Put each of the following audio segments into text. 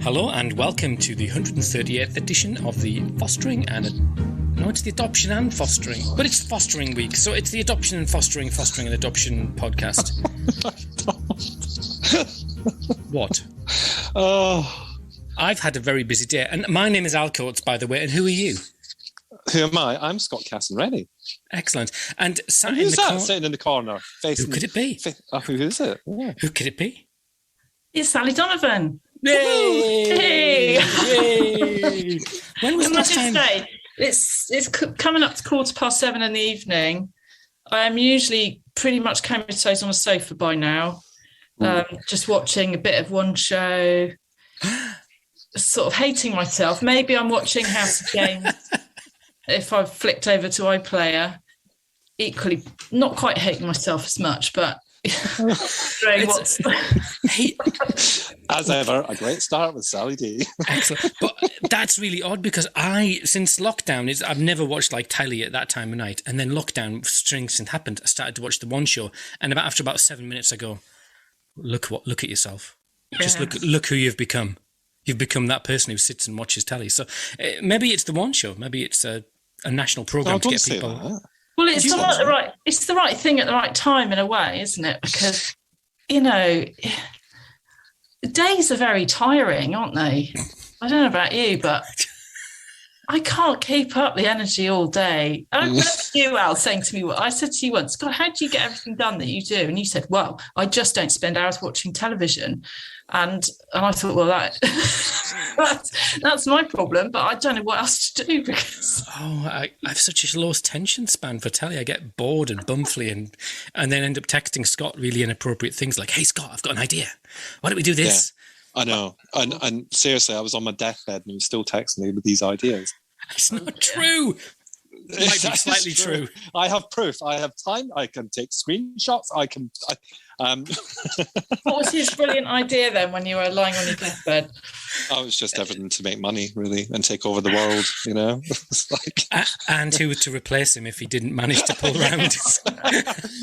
Hello and welcome to the 138th edition of the Fostering and... No, it's the Adoption and Fostering. But it's Fostering Week, so it's the Adoption and Fostering and Adoption podcast. What? Oh. I've had a very busy day. And my name is Al Coates, by the way. And who are you? Who am I? I'm Scott Casson-Rennie. Excellent. And who's that sitting in the corner? Who could it be? Who is it? Yeah. Who could it be? It's Sally Donovan. Yay! Yay! When was the last time? It's coming up to 7:15 in the evening. I am usually pretty much comatose on a sofa by now, just watching a bit of one show, sort of hating myself. Maybe I'm watching House of Games if I've flicked over to iPlayer. Equally, not quite hating myself as much, but... As ever, a great start with Sally D. Excellent. But that's really odd because since lockdown, I've never watched like telly at that time of night. And then lockdown, strange thing happened. I started to watch the one show, and after about 7 minutes, I go, look at yourself. Yeah. Just look who you've become. You've become that person who sits and watches telly. So maybe it's the one show. Maybe it's a national program to get people. Well, it's the right thing at the right time in a way, isn't it? Because, days are very tiring, aren't they? I don't know about you, but I can't keep up the energy all day. I remember you, Al, saying to me, I said to you once, God, how do you get everything done that you do? And you said, well, I just don't spend hours watching television. And I thought, well, that's my problem, but I don't know what else to do because... I have such a low attention span for telly. I get bored and bumfly and then end up texting Scott really inappropriate things like, hey, Scott, I've got an idea. Why don't we do this? Yeah, I know. And seriously, I was on my deathbed and he was still texting me with these ideas. It's not true. It might be slightly true. I have proof. I have time. I can take screenshots. What was his brilliant idea then when you were lying on your deathbed? Oh, it was just everything to make money, really, and take over the world, It's like... and who to replace him if he didn't manage to pull around.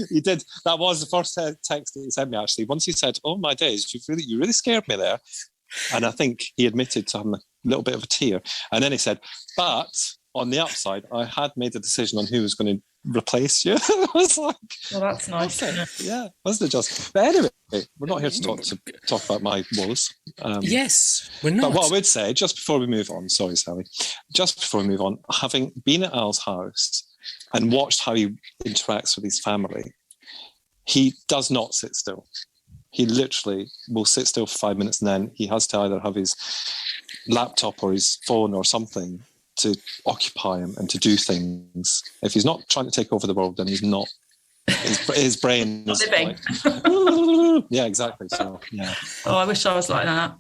He did. That was the first text that he sent me, actually. Once he said, oh, my days, you really scared me there. And I think he admitted to having a little bit of a tear. And then he said, but... on the upside, I had made a decision on who was going to replace you. I was like, well, that's nice. Okay. Yeah, wasn't it just? But anyway, we're not here to talk about my woes. Yes, we're not. But what I would say, just before we move on, sorry, Sally, just before we move on, having been at Al's house and watched how he interacts with his family, he does not sit still. He literally will sit still for 5 minutes and then he has to either have his laptop or his phone or something to occupy him and to do things. If he's not trying to take over the world, then he's not. His brain is like, yeah, exactly. So yeah. Oh, I wish I was like that.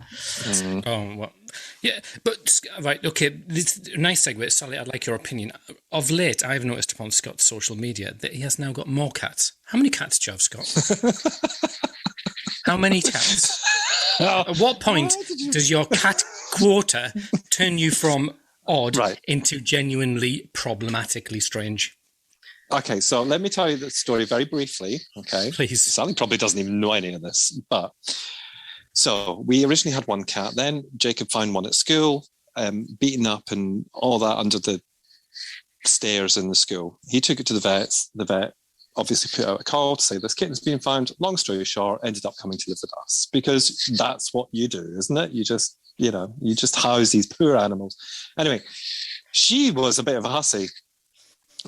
Oh, well, yeah, but right, okay. This nice segue, Sally. I'd like your opinion. Of late, I have noticed upon Scott's social media that he has now got more cats. How many cats do you have, Scott? How many cats? At what point does your cat quota turn you from odd into genuinely problematically strange? Okay, so let me tell you the story very briefly, okay? Please. Sally probably doesn't even know any of this, but... So we originally had one cat, then Jacob found one at school, beaten up and all that under the stairs in the school. He took it to the vet. The vet obviously put out a call to say this kitten's been found. Long story short, ended up coming to live with us because that's what you do, isn't it? You just house these poor animals. Anyway, she was a bit of a hussy.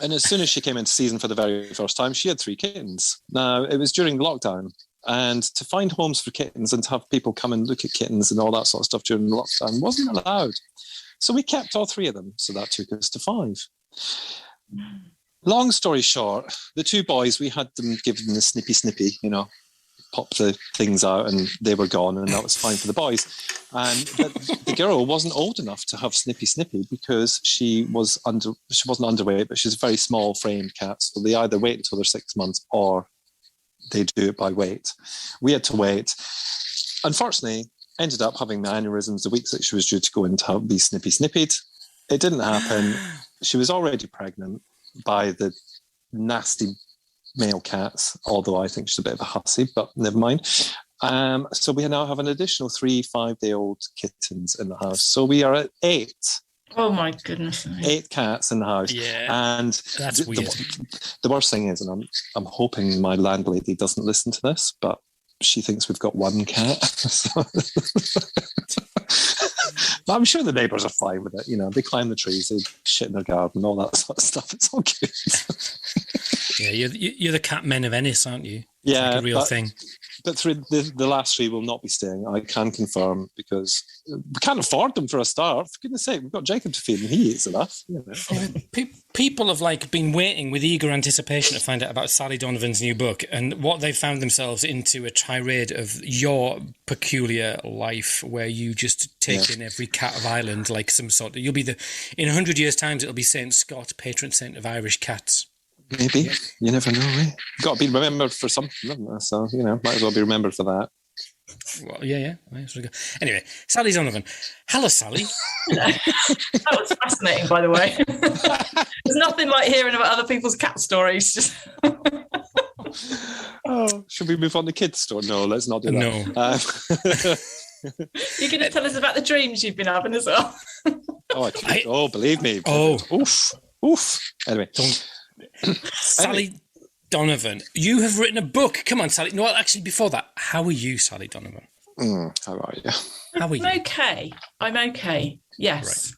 And as soon as she came into season for the very first time, she had 3 kittens. Now, it was during lockdown. And to find homes for kittens and to have people come and look at kittens and all that sort of stuff during lockdown wasn't allowed. So we kept all 3 of them. So that took us to 5. Long story short, the 2 boys, we had them give them the snippy, pop the things out and they were gone and that was fine for the boys. And the girl wasn't old enough to have Snippy because she wasn't underweight, but she's a very small framed cat. So they either wait until they're 6 months or they do it by weight. We had to wait. Unfortunately, ended up having the aneurysms the weeks that she was due to go in to be snippied. It didn't happen. She was already pregnant by the nasty male cats, although I think she's a bit of a hussy, but never mind. So we now have an additional 3 5-day-old kittens in the house. So we are at 8. Oh my goodness! 8 cats in the house. Yeah, and that's weird. The worst thing is, and I'm hoping my landlady doesn't listen to this, but she thinks we've got 1 cat. But I'm sure the neighbours are fine with it. You know, they climb the trees, they shit in their garden, all that sort of stuff. It's all good. Yeah, you're the cat men of Ennis, aren't you? It's Yeah, like a real thing. But through the last 3 will not be staying. I can confirm, because we can't afford them for a start. For goodness sake, we've got Jacob to feed and he eats enough. You know. People have been waiting with eager anticipation to find out about Sally Donovan's new book, and what they've found themselves into a tirade of your peculiar life, where you just take in every cat of Ireland like some sort. You'll be in 100 years' time, it'll be Saint Scott, patron saint of Irish cats. Maybe. You never know, eh? Got to be remembered for something, haven't they? So, you know, might as well be remembered for that. Well, yeah. Anyway, Sally Donovan. Hello, Sally. That was fascinating, by the way. There's nothing like hearing about other people's cat stories. Should we move on to kids' store? No, let's not do that. No. You're going to tell us about the dreams you've been having as well. Believe me. Oof. Anyway. Sally Donovan, you have written a book. Come on, Sally. No, actually, before that, how are you, Sally Donovan? How are you? How are you? I'm okay. Yes.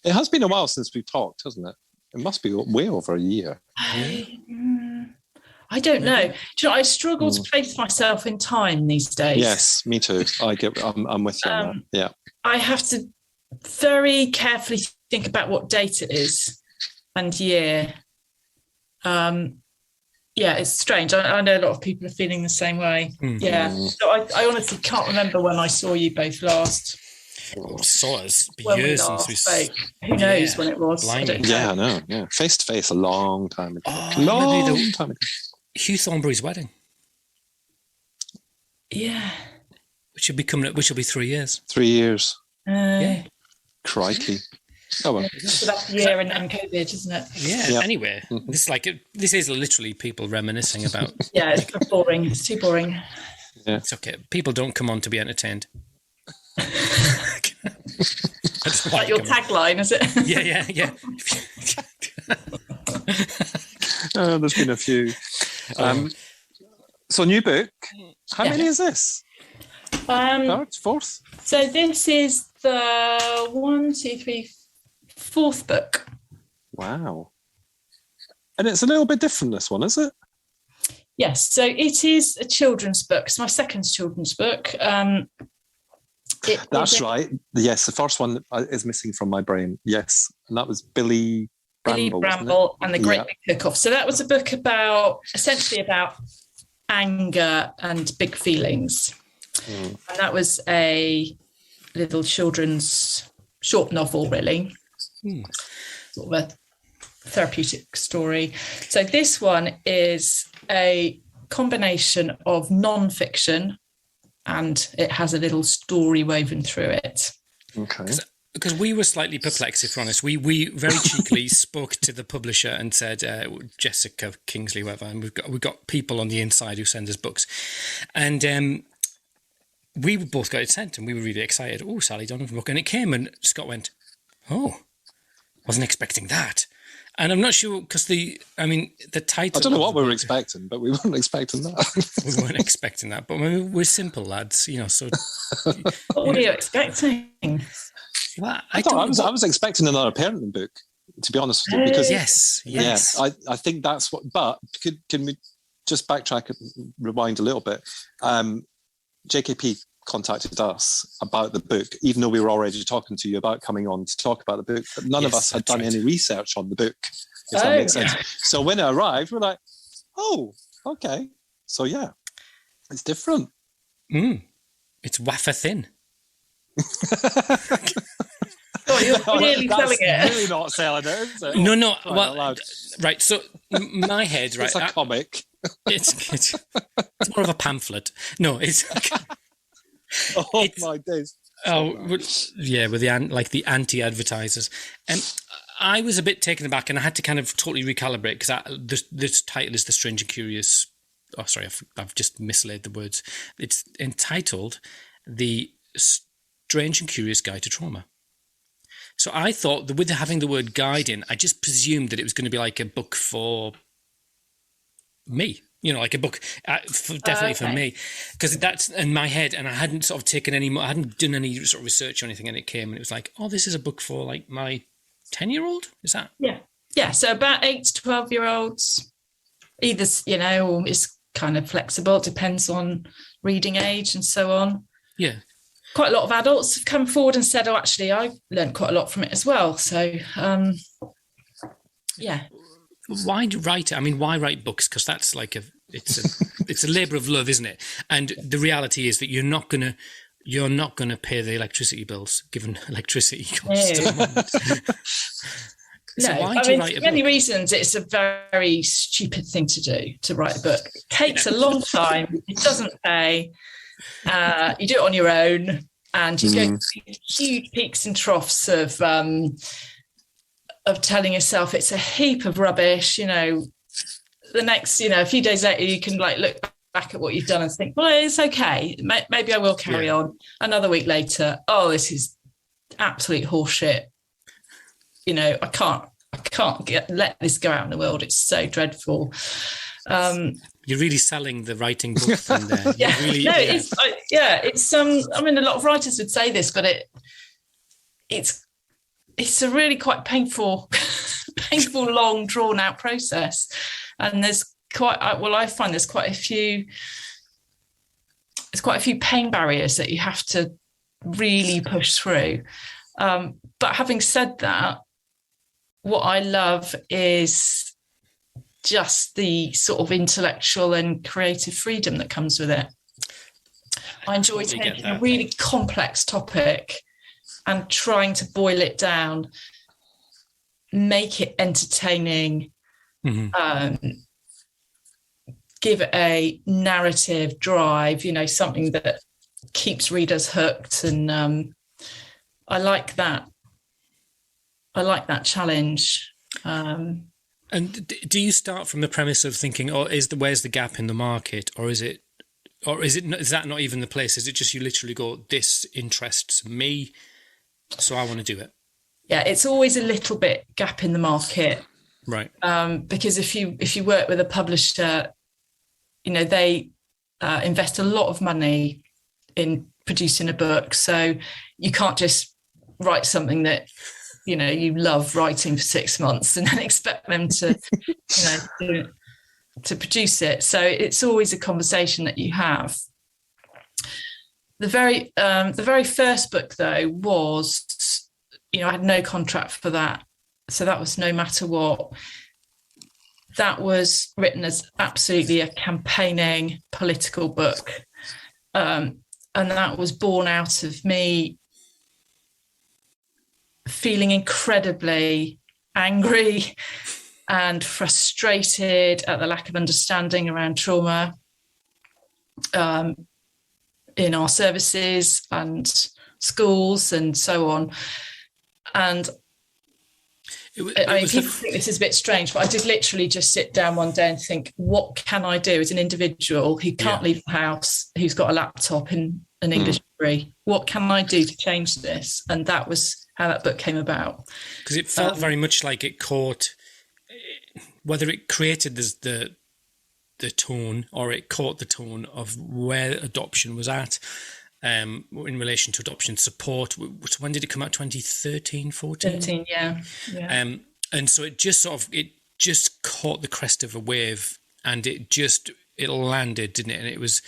Right. It has been a while since we've talked, hasn't it? It must be way over a year. I don't know. Do you know, I struggle to place myself in time these days. Yes, me too. I'm with you on that. Yeah. I have to very carefully think about what date it is and year. It's strange. I know a lot of people are feeling the same way. Mm-hmm. Yeah. So I honestly can't remember when I saw you both last. Saw us years since we spoke. Who knows when it was? I know. Yeah, face to face, a long time ago. Time ago. Hugh Thornberry's wedding. Yeah. Which will be 3 years. 3 years. Yeah. Crikey. Oh well. So that's the year and COVID, isn't it? Yeah. Anyway, this is literally people reminiscing about. Yeah, it's boring. It's too boring. Yeah. It's okay. People don't come on to be entertained. That's like your tagline, is it? Yeah. There's been a few. So new book. How many is this? Third, fourth? So this is the 4th book. Wow. And it's a little bit different, this one, is it? Yes. So it is a children's book. It's my second children's book. That's right. Yes, the first one is missing from my brain. Yes. And that was Billy Bramble and the Great Big Cook-Off. So that was a book essentially about anger and big feelings. And that was a little children's short novel, really. Sort of a therapeutic story. So this one is a combination of non-fiction, and it has a little story woven through it. Okay. Because we were slightly perplexed, if we're honest. We very cheekily spoke to the publisher and said, Jessica Kingsley, whatever, and we've got people on the inside who send us books. And we both got it sent, and we were really excited. Oh, Sally Donovan book. And it came, and Scott went, wasn't expecting that. And I'm not sure, because the title... I don't know what we were expecting, but we weren't expecting that. We weren't expecting that, but we're simple lads, so... What were you expecting? Well, I was expecting another parenting book, to be honest with you, because... Yes. Yeah, I think that's what... But can we just backtrack and rewind a little bit? JKP contacted us about the book, even though we were already talking to you about coming on to talk about the book, but none of us had done any research on the book, if that makes sense. So when it arrived, we're like, okay. So yeah, it's different. It's wafer thin. You're really selling it. Really not selling it, is it? No. Well, right. So my head, right? It's a comic. It's more of a pamphlet. No, it's. My days. With the anti-advertisers. And I was a bit taken aback, and I had to kind of totally recalibrate, because this title is The Strange and Curious oh, sorry, I've just mislaid the words. It's entitled The Strange and Curious Guide to Trauma. So I thought that with having the word guide in, I just presumed that it was going to be like a book for me, like a book definitely for me, because that's in my head, and I hadn't sort of taken any more, I hadn't done any sort of research or anything, and it came and it was like, oh, this is a book for like my 10-year-old. Is that? Yeah. So about 8 to 12-year-olds, either, or it's kind of flexible. It depends on reading age and so on. Yeah. Quite a lot of adults have come forward and said, oh, actually, I've learned quite a lot from it as well. So, yeah. Why write it? I mean, why write books? Because that's like it's a labour of love, isn't it? And the reality is that you're not gonna pay the electricity bills, given electricity costs. So why do you write a book? For many reasons, it's a very stupid thing to write a book. It takes a long time. It doesn't pay. You do it on your own, and you go through huge peaks and troughs of telling yourself it's a heap of rubbish. The next, a few days later, you can like look back at what you've done and think, well, it's okay. Maybe I will carry on. Another week later, oh, this is absolute horseshit. I can't let this go out in the world. It's so dreadful. You're really selling the writing book thing there. It's I mean, a lot of writers would say this, but it's a really quite painful, long, drawn out process. And there's I find there's quite a few pain barriers that you have to really push through. But having said that, what I love is just the sort of intellectual and creative freedom that comes with it. I enjoy taking a really complex topic and trying to boil it down, make it entertaining, give it a narrative drive, something that keeps readers hooked. And I like that. I like that challenge. And do you start from the premise of thinking, where's the gap in the market, or is that not even the place? Is it just you literally go, this interests me, so I want to do it? Yeah, it's always a little bit gap in the market, right? Because if you work with a publisher, they invest a lot of money in producing a book, so you can't just write something that you love writing for 6 months and then expect them to to produce it. So it's always a conversation that you have. The very first book, though, was I had no contract for that, so that was no matter what. That was written as absolutely a campaigning political book, and that was born out of me feeling incredibly angry and frustrated at the lack of understanding around trauma in our services and schools and so on. And people think this is a bit strange, but I did literally just sit down one day and think, what can I do as an individual who can't leave the house, who's got a laptop and an English degree? What can I do to change this? And that was how that book came about. Because it felt very much like it caught, whether it created the tone or it caught the tone of where adoption was at in relation to adoption support. So when did it come out? 2013, 14? 13, yeah. And so it just caught the crest of a wave, and it landed, didn't it? And it was,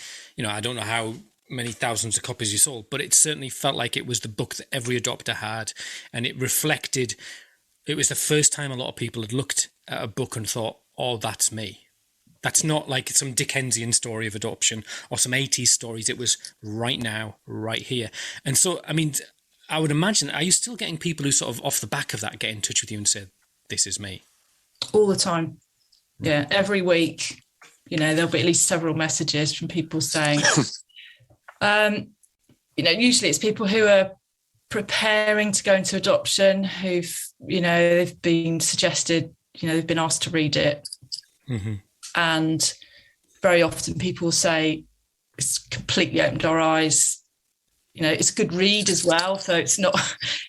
I don't know how many thousands of copies you sold, but it certainly felt like it was the book that every adopter had, and it was the first time a lot of people had looked at a book and thought, oh, that's me. That's not like some Dickensian story of adoption or some 80s stories. It was right now, right here. And so, I mean, I would imagine, are you still getting people who sort of off the back of that get in touch with you and say, this is me? All the time. Yeah, every week, there'll be at least several messages from people saying, usually it's people who are preparing to go into adoption, who've, they've been suggested, they've been asked to read it, and very often people say it's completely opened our eyes. You know, it's a good read as well. So it's not,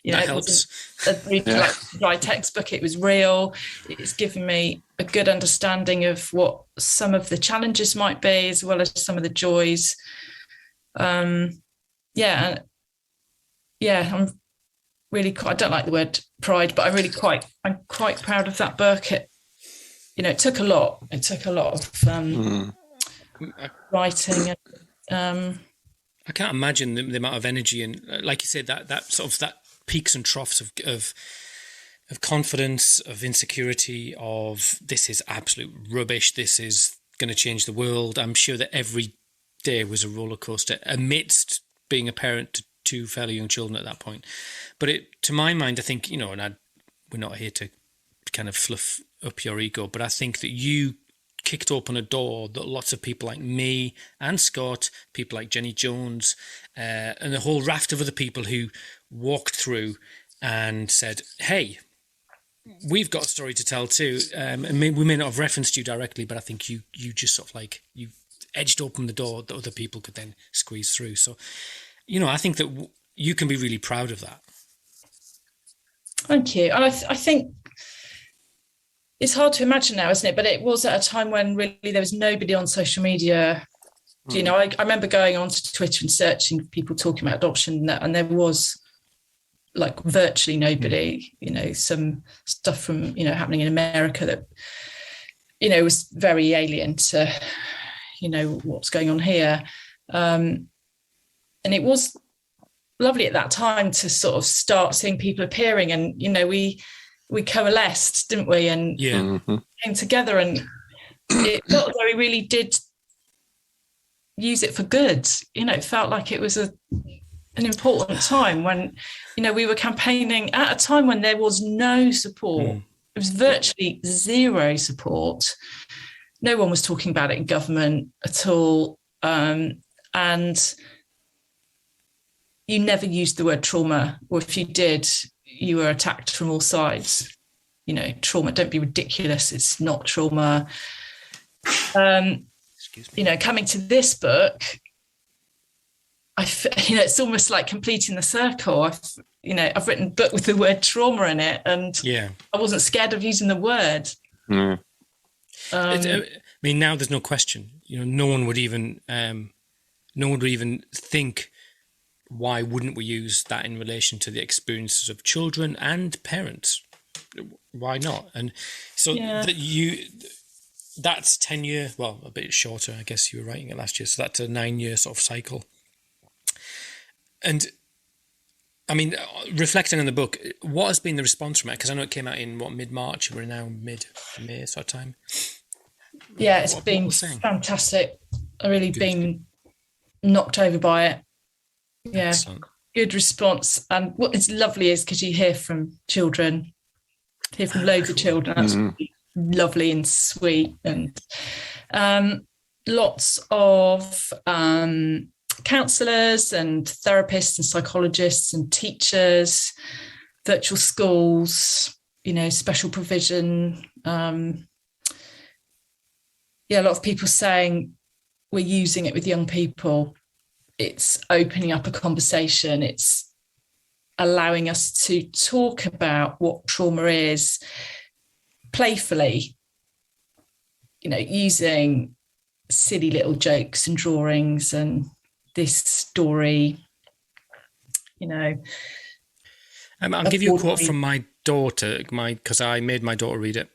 you know, That it helps. wasn't a read like dry textbook. It was real. It's given me a good understanding of what some of the challenges might be, as well as some of the joys. I'm really quite, I don't like the word pride, but I'm quite proud of that book. It took a lot. It took a lot of writing and. I can't imagine the amount of energy and, like you said, that sort of that peaks and troughs of confidence, of insecurity, of this is absolute rubbish, this is going to change the world. I'm sure that every day was a roller coaster amidst being a parent to two fairly young children at that point. But to my mind, I think, you know, and we're not here to kind of fluff up your ego, but I think that you kicked open a door that lots of people like me and Scott, people like Jenny Jones, and a whole raft of other people who walked through and said, hey, we've got a story to tell too. And we may not have referenced you directly, but I think you just sort of like, you edged open the door that other people could then squeeze through. So, you know, I think that you can be really proud of that. Thank you. And I think it's hard to imagine now, isn't it? But it was at a time when really there was nobody on social media. You know, I remember going onto Twitter and searching people talking about adoption, and there was like virtually nobody. You know, some stuff from, you know, happening in America that, you know, was very alien to, you know, what's going on here. And it was lovely at that time to sort of start seeing people appearing, and, you know, we coalesced, didn't we? And came together, and it felt as though we really did use it for good. You know, it felt like it was an important time when, you know, we were campaigning at a time when there was no support. It was virtually zero support. No one was talking about it in government at all. And you never used the word trauma, or if you did, you were attacked from all sides. You know, trauma, don't be ridiculous, it's not trauma. You know, coming to this book, you know, it's almost like completing the circle. I've written a book with the word trauma in it, and I wasn't scared of using the word. I mean, now there's no question. You know, no one would even think, why wouldn't we use that in relation to the experiences of children and parents? Why not? And so that's 10 year, well, a bit shorter, I guess you were writing it last year. So that's a 9-year sort of cycle. And I mean, reflecting on the book, what has been the response from it? Because I know it came out in mid-March. We're now mid-May sort of time. Yeah, it's been fantastic. I've really been knocked over by it. Yeah, excellent. Good response. And what is lovely is because you hear from children, hear from loads of children. That's really lovely and sweet. And lots of counsellors and therapists and psychologists and teachers, virtual schools, you know, special provision. A lot of people saying we're using it with young people. It's opening up a conversation. It's allowing us to talk about what trauma is playfully, you know, using silly little jokes and drawings and this story, you know. I'll give you a quote from my daughter, because I made my daughter read it,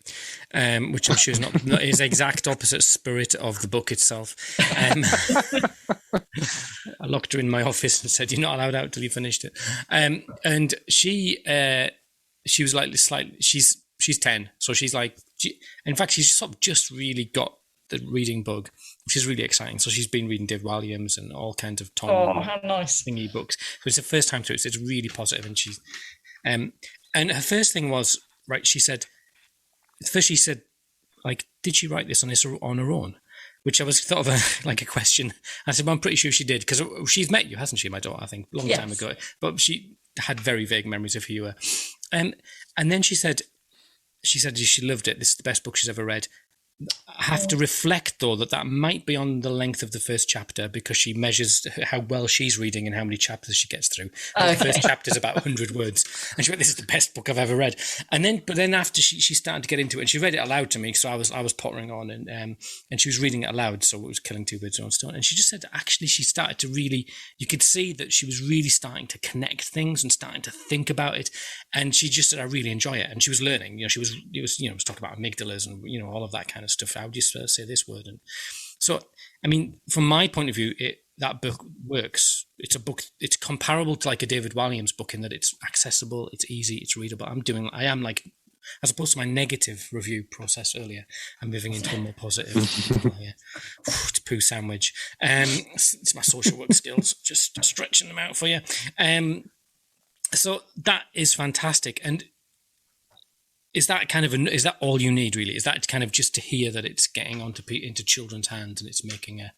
which I'm sure is not is the exact opposite spirit of the book itself. I locked her in my office and said, "You're not allowed out till you finished it." And she was like, she's 10, so she's like, in fact, she's sort of just really got the reading bug, which is really exciting. So she's been reading Dave Williams and all kinds of Tom. Oh, how nice! Thingy books. So it's the first time through. So it's really positive, and she's. And her first thing was, right, she said, like, did she write this on her own? Which I was thought of like a question. I said, well, I'm pretty sure she did, because she's met you, hasn't she, my daughter, I think, a long time ago. But she had very vague memories of who you were. And then she said she loved it. This is the best book she's ever read. I have to reflect, though, that might be on the length of the first chapter, because she measures how well she's reading and how many chapters she gets through. The first chapter is about 100 words. And she went, this is the best book I've ever read. But then after she started to get into it, and she read it aloud to me, so I was pottering on, and she was reading it aloud, so it was killing two birds with one stone. And she just said that actually she started to really, you could see that she was really starting to connect things and starting to think about it. And she just said, I really enjoy it. And she was learning, it was talking about amygdalas and, all of that kind of stuff. How do you say this word? And so, I mean, from my point of view, that book works. It's a book, it's comparable to like a David Walliams book in that it's accessible, it's easy, it's readable. I am like, as opposed to my negative review process earlier, I'm moving into a more positive. It's a poo sandwich. It's my social work skills, just stretching them out for you. So that is fantastic. And is that is that all you need, really? Is that kind of just to hear that it's getting into children's hands and it's making a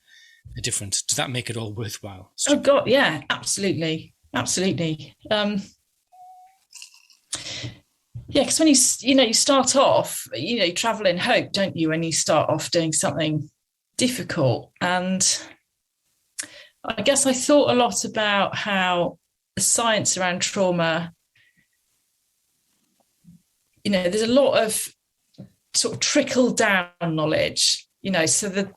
difference? Does that make it all worthwhile? Oh God, yeah, absolutely. Yeah, because when you start off, you travel in hope, don't you? When you start off doing something difficult, and I guess I thought a lot about how the science around trauma. There's a lot of sort of trickle down knowledge, so the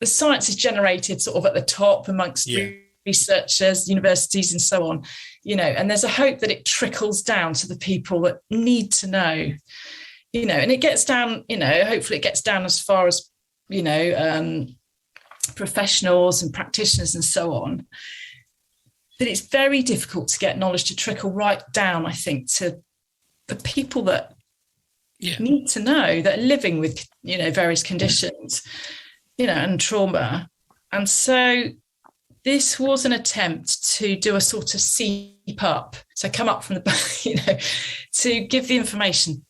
science is generated sort of at the top amongst researchers, universities and so on, and there's a hope that it trickles down to the people that need to know, and it gets down, hopefully it gets down as far as, professionals and practitioners and so on. But it's very difficult to get knowledge to trickle right down, I think, to the people that need to know, that are living with, various conditions, and trauma. And so this was an attempt to do a sort of seep up. So come up from the, to give the information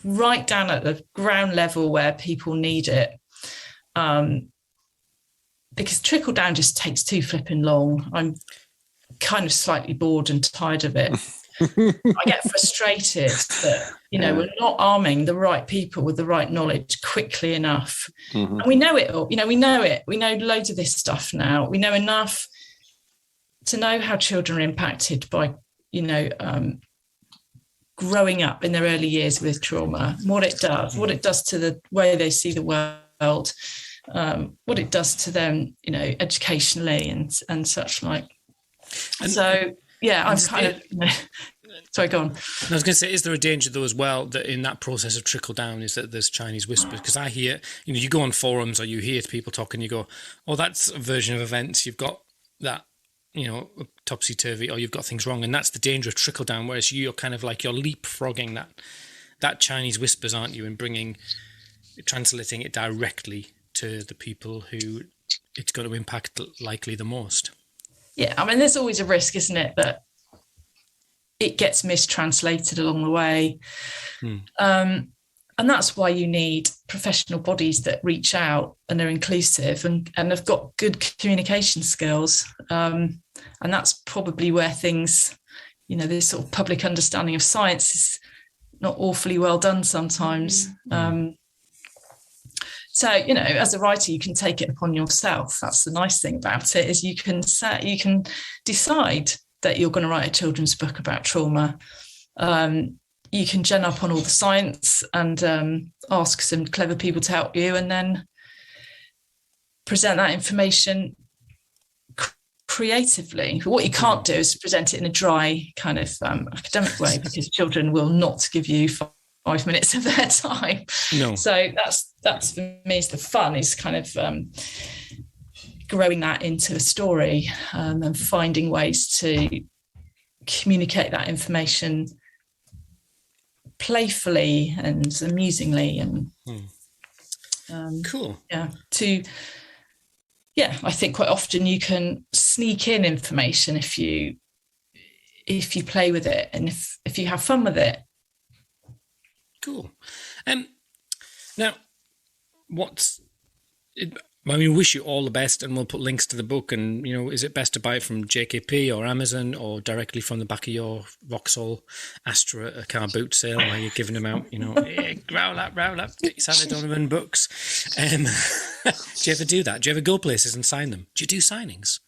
right down at the ground level where people need it. Because trickle down just takes too flipping long. I'm kind of slightly bored and tired of it. I get frustrated that, we're not arming the right people with the right knowledge quickly enough. Mm-hmm. And we know it all. We know it. We know loads of this stuff now. We know enough to know how children are impacted by, growing up in their early years with trauma, what it does to the way they see the world, what it does to them, educationally and such like. So, yeah, I'm kind of... Sorry, go on. I was going to say, is there a danger, though, as well, that in that process of trickle down is that there's Chinese whispers? Because I hear, you go on forums or you hear people talking, you go, oh, that's a version of events. You've got that, topsy-turvy, or you've got things wrong. And that's the danger of trickle down, whereas you're kind of like, you're leapfrogging that Chinese whispers, aren't you, and translating it directly to the people who it's going to impact likely the most. Yeah, I mean, there's always a risk, isn't it, that it gets mistranslated along the way. And that's why you need professional bodies that reach out and are inclusive and have got good communication skills. And that's probably where things, this sort of public understanding of science is not awfully well done sometimes. So, as a writer, you can take it upon yourself. That's the nice thing about it, is you can decide that you're going to write a children's book about trauma. You can gen up on all the science and ask some clever people to help you, and then present that information creatively. But what you can't do is present it in a dry kind of academic way, because children will not give you 5 minutes of their time. No. So that's for me is the fun, is kind of growing that into a story and finding ways to communicate that information playfully and amusingly and cool. I think quite often you can sneak in information if you play with it and if you have fun with it. Cool. Now, Well, we wish you all the best, and we'll put links to the book. And, you know, is it best to buy it from JKP or Amazon or directly from the back of your Vauxhall Astra at a car boot sale where you're giving them out, you know, hey, growl up, get your Sally Donovan books. Do you ever do that? Do you ever go places and sign them? Do you do signings?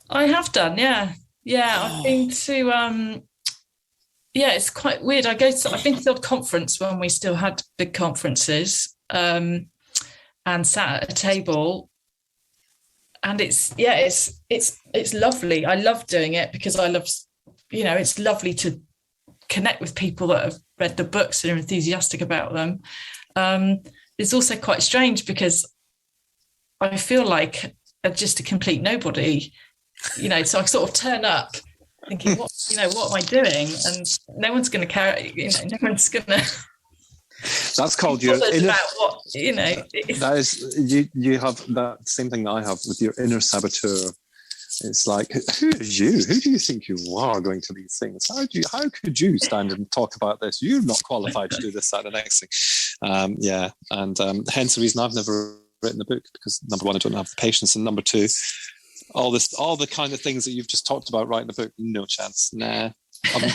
I have done, yeah. I've been to, it's quite weird. I've been to the odd conference when we still had big conferences. And sat at a table, and it's lovely. I love doing it because I love, you know, it's lovely to connect with people that have read the books and are enthusiastic about them. It's also quite strange because I feel like just a complete nobody, you know. So I sort of turn up thinking, what am I doing? And no one's going to care. You know, no one's going to. That's called your inner. About what, you know. That is, you have that same thing that I have with your inner saboteur. It's like, who is you? Who do you think you are going to these things? How could you stand and talk about this? You're not qualified to do this, that, and the next thing. Hence the reason I've never written a book, because number one, I don't have the patience, and number two, all the kind of things that you've just talked about writing a book, no chance. Nah. Couldn't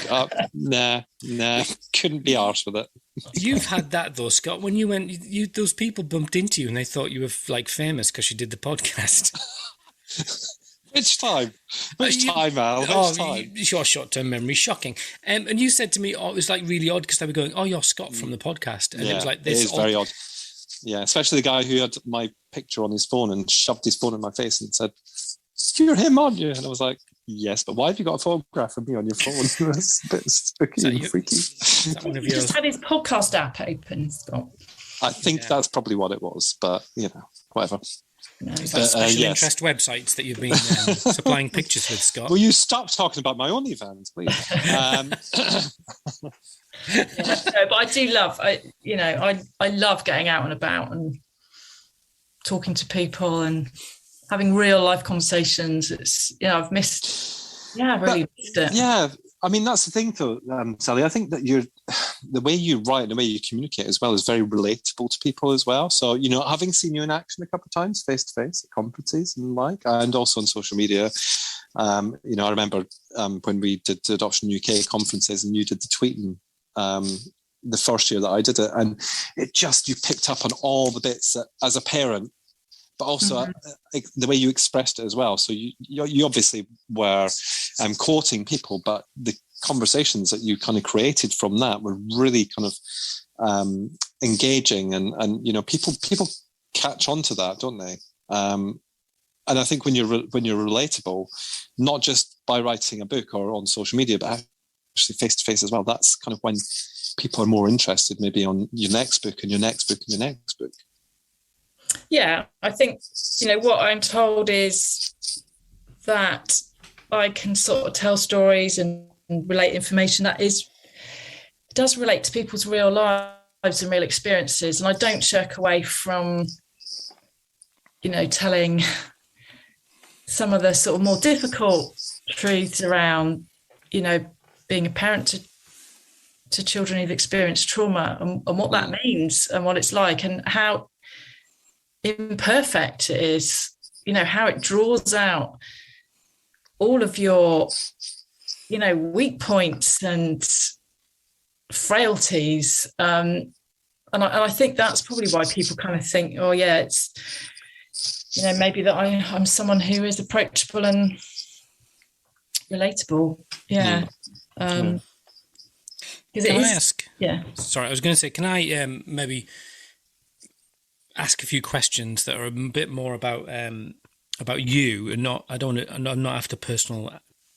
be arsed with it. You've had that though, Scott. When you went, those people bumped into you and they thought you were like famous because you did the podcast. Which time, Al? Which time? Your short-term memory, shocking. And you said to me, it was like really odd because they were going, "Oh, you're Scott from the podcast," and it was like this. It is very odd. Yeah, especially the guy who had my picture on his phone and shoved his phone in my face and said, "You're him, aren't you?" And I was like, "Yes, but why have you got a photograph of me on your phone?" That's a bit spooky and freaky. He just had his podcast app open, Scott. I think that's probably what it was, but, you know, whatever. No, special interest websites that you've been supplying pictures with, Scott. Will you stop talking about my OnlyFans, please? But I do love, I love getting out and about and talking to people and having real life conversations. It's, you know, I've really missed it. Yeah, I mean, that's the thing though, Sally. I think that the way you write and the way you communicate as well is very relatable to people as well. So, you know, having seen you in action a couple of times, face to face at conferences and also on social media, you know, I remember when we did the Adoption UK conferences and you did the tweeting the first year that I did it, and you picked up on all the bits that, as a parent, but also the way you expressed it as well. So you obviously were quoting people, but the conversations that you kind of created from that were really kind of engaging, and you know, people catch on to that, don't they? And I think when you're relatable, not just by writing a book or on social media, but actually face to face as well, that's kind of when people are more interested, maybe on your next book and your next book and your next book. Yeah, I think, you know, what I'm told is that I can sort of tell stories and relate information that does relate to people's real lives and real experiences. And I don't shirk away from, you know, telling some of the sort of more difficult truths around, you know, being a parent to children who've experienced trauma and what that means and what it's like and how imperfect it is, you know, how it draws out all of your, you know, weak points and frailties. And I think that's probably why people kind of think, oh yeah, it's, you know, maybe that I'm someone who is approachable and relatable. Yeah. Can I ask? Yeah. Sorry, I was going to say, can I maybe ask a few questions that are a bit more about you and not? I'm not after personal.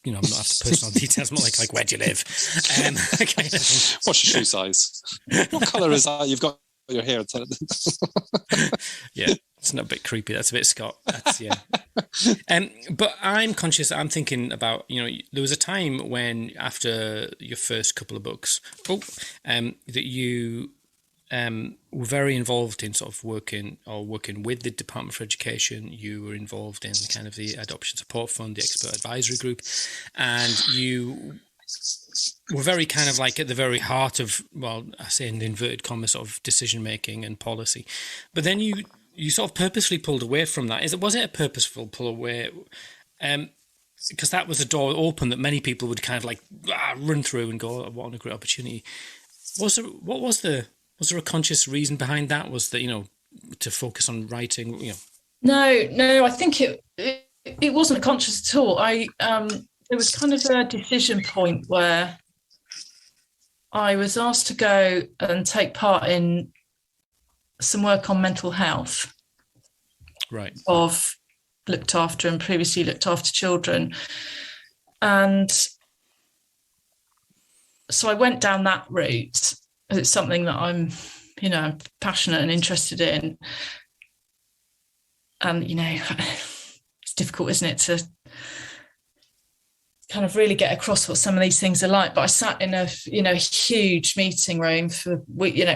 You know, I'm not after personal details. I'm not like where do you live? What's your shoe size? What colour is that you've got your hair? Yeah, it's not a bit creepy. That's a bit Scott. That's, yeah. But I'm conscious. I'm thinking about, you know, there was a time when after your first couple of books, that you were very involved in sort of working with the Department for Education. You were involved in kind of the Adoption Support Fund, the Expert Advisory Group, and you were very kind of like at the very heart of, well, I say in the inverted commas, sort of decision making and policy. But then you you sort of purposefully pulled away from that. Was it a purposeful pull away? Because that was a door open that many people would kind of like run through and go, oh, what a great opportunity. Was there a conscious reason behind that? Was that, to focus on writing, No, I think it wasn't conscious at all. It was kind of a decision point where I was asked to go and take part in some work on mental health. Right. Of looked after and previously looked after children. And so I went down that route. It's something that I'm, passionate and interested in. And, it's difficult, isn't it, to kind of really get across what some of these things are like. But I sat in a, huge meeting room for,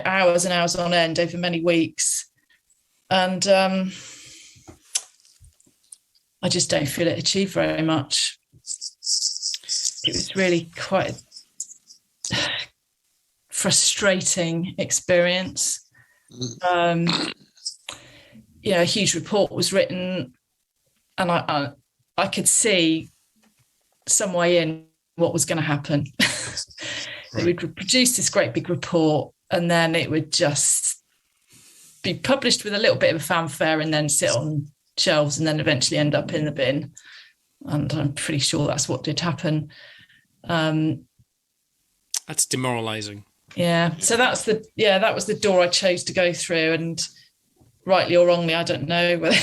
hours and hours on end over many weeks. And I just don't feel it achieved very much. It was really quite a frustrating experience. A huge report was written, and I could see some way in what was going to happen. They would produce this great big report, and then it would just be published with a little bit of a fanfare and then sit on shelves and then eventually end up in the bin. And I'm pretty sure that's what did happen. That's demoralising. Yeah. So that was the door I chose to go through, and rightly or wrongly, I don't know whether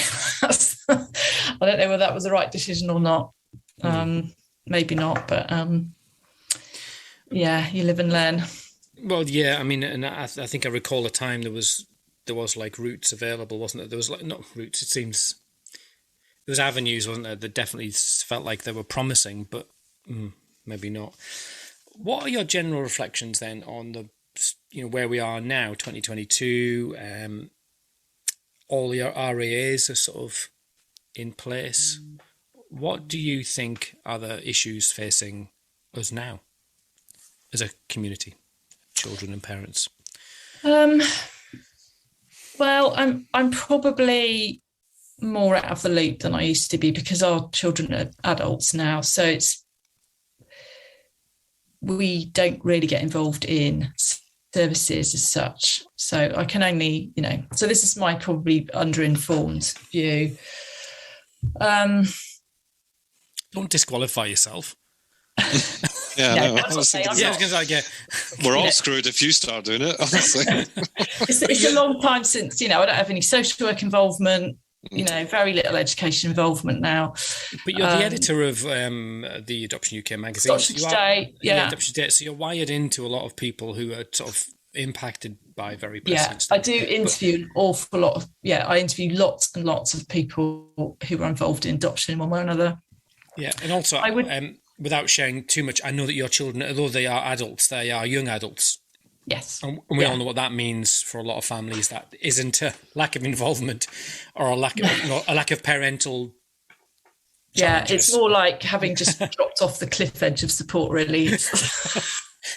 that was the right decision or not. Maybe not, but you live and learn. Well, yeah, I mean, and I think I recall a time there was like routes available, wasn't there? There was like, not routes, it seems there was avenues, wasn't there, that definitely felt like they were promising, but maybe not. What are your general reflections then on the, where we are now, 2022? All your RAAs are sort of in place. What do you think are the issues facing us now as a community, children and parents? Well, I'm probably more out of the loop than I used to be because our children are adults now. So we don't really get involved in services as such. So I can only, so this is my probably underinformed view. Don't disqualify yourself. Yeah, no, I was going to say, we're all screwed if you start doing it, honestly. It's a long time since, I don't have any social work involvement, very little education involvement now. But you're the editor of the Adoption UK magazine. Adoption Today, yeah. Adoption Today. So you're wired into a lot of people who are sort of impacted by very personal stuff. I do interview an awful lot of, I interview lots and lots of people who are involved in adoption in one way or another. Yeah, and also, I would, without sharing too much, I know that your children, although they are adults, they are young adults. Yes. And we all know what that means for a lot of families. That isn't a lack of involvement or a lack of parental challenges. Yeah, it's more like having just dropped off the cliff edge of support, really.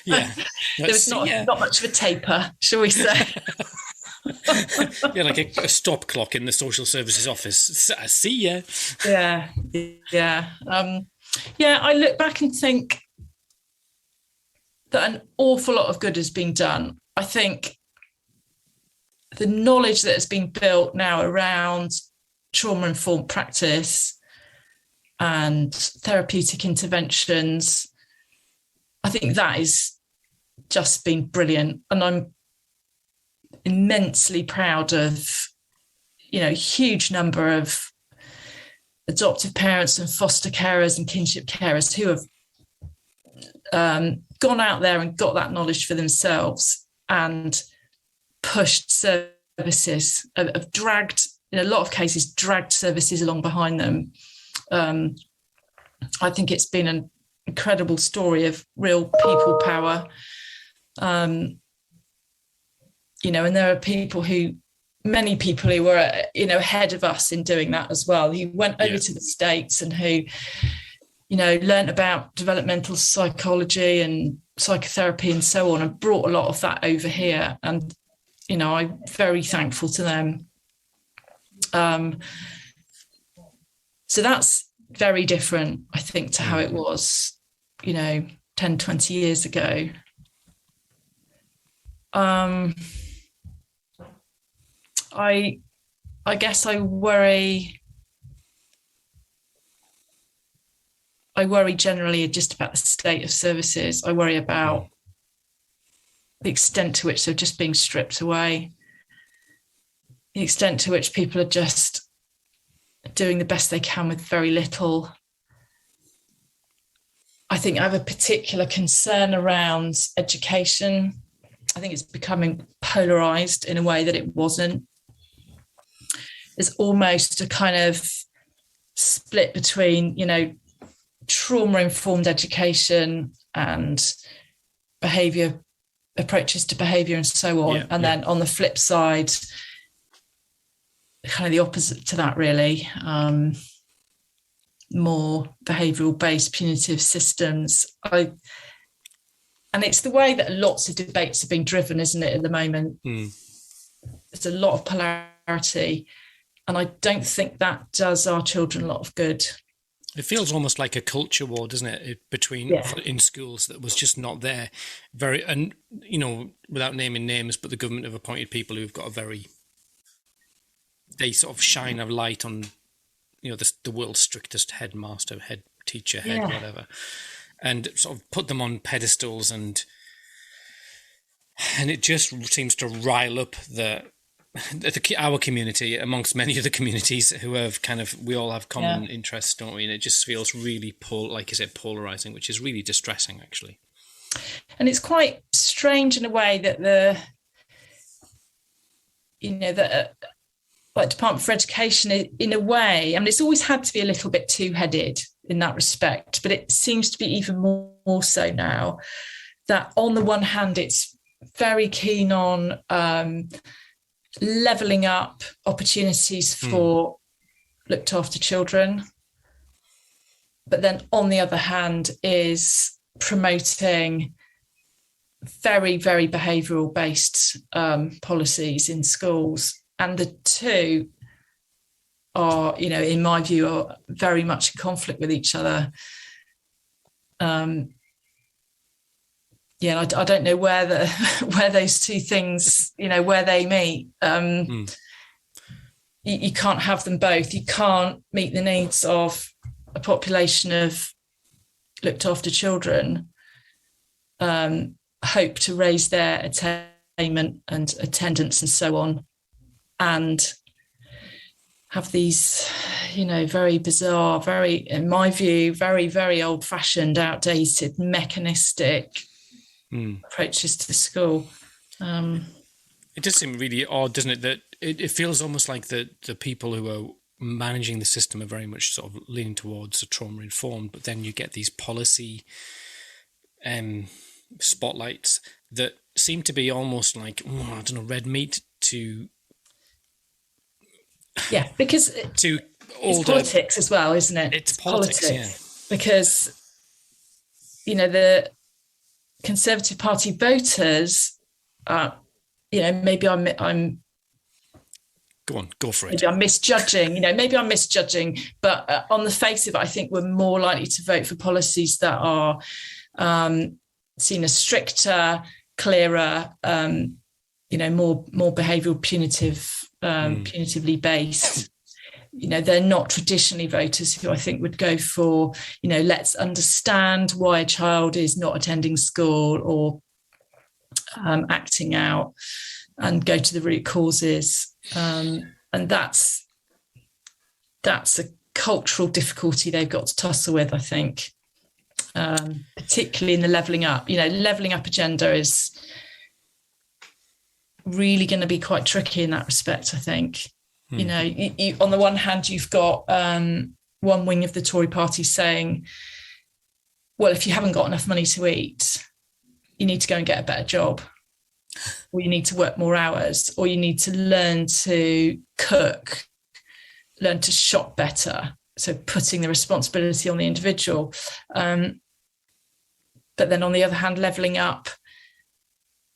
Yeah. There was not much of a taper, shall we say. Yeah, like a stop clock in the social services office. I see ya. Yeah. I look back and think that an awful lot of good has been done. I think the knowledge that has been built now around trauma-informed practice and therapeutic interventions, I think that has just been brilliant. And I'm immensely proud of, a huge number of adoptive parents and foster carers and kinship carers who have gone out there and got that knowledge for themselves and pushed services, have dragged, in a lot of cases, dragged services along behind them. I think it's been an incredible story of real people power. And there are many people who were, ahead of us in doing that as well, who went over to the States and who, learnt about developmental psychology and psychotherapy and so on, and brought a lot of that over here. And, I'm very thankful to them. So that's very different, I think, to how it was, 10, 20 years ago. I guess I worry generally just about the state of services. I worry about the extent to which they're just being stripped away, the extent to which people are just doing the best they can with very little. I think I have a particular concern around education. I think it's becoming polarised in a way that it wasn't. There's almost a kind of split between, trauma-informed education and behaviour, approaches to behaviour and so on. Then on the flip side, kind of the opposite to that, really. More behavioural-based punitive systems. And it's the way that lots of debates are being driven, isn't it, at the moment? There's a lot of polarity, and I don't think that does our children a lot of good. It feels almost like a culture war, doesn't it, in schools that was just not there. And without naming names, but the government have appointed people who've got they sort of shine a light on, the world's strictest headmaster, head teacher, whatever, and sort of put them on pedestals, and it just seems to rile up our community amongst many other communities who have we all have common interests, don't we? And it just feels really polarizing, which is really distressing, actually. And it's quite strange in a way that Department for Education, in a way, it's always had to be a little bit two-headed in that respect, but it seems to be even more so now, that on the one hand, it's very keen on levelling up opportunities for looked after children, but then on the other hand is promoting very, very behavioural based policies in schools. And the two are, in my view, are very much in conflict with each other. I don't know where those two things, where they meet. You can't have them both. You can't meet the needs of a population of looked after children, hope to raise their attainment and attendance and so on, and have these, very bizarre, very, in my view, very, very old-fashioned, outdated, mechanistic approaches to school. It does seem really odd, doesn't it, that it feels almost like the people who are managing the system are very much sort of leaning towards a trauma-informed, but then you get these policy spotlights that seem to be almost like, red meat to... Yeah, because to it's politics as well, isn't it? It's politics. Because, the Conservative Party voters, maybe I'm go for it. Maybe I'm misjudging, but on the face of it, I think we're more likely to vote for policies that are seen as stricter, clearer, more behavioural punitively based. They're not traditionally voters who I think would go for, let's understand why a child is not attending school or acting out and go to the root causes. And that's a cultural difficulty they've got to tussle with, I think, particularly in the levelling up. Levelling up agenda is really going to be quite tricky in that respect, I think. You on the one hand, you've got one wing of the Tory party saying, well, if you haven't got enough money to eat, you need to go and get a better job, or you need to work more hours, or you need to learn to cook, learn to shop better. So putting the responsibility on the individual. But then on the other hand, levelling up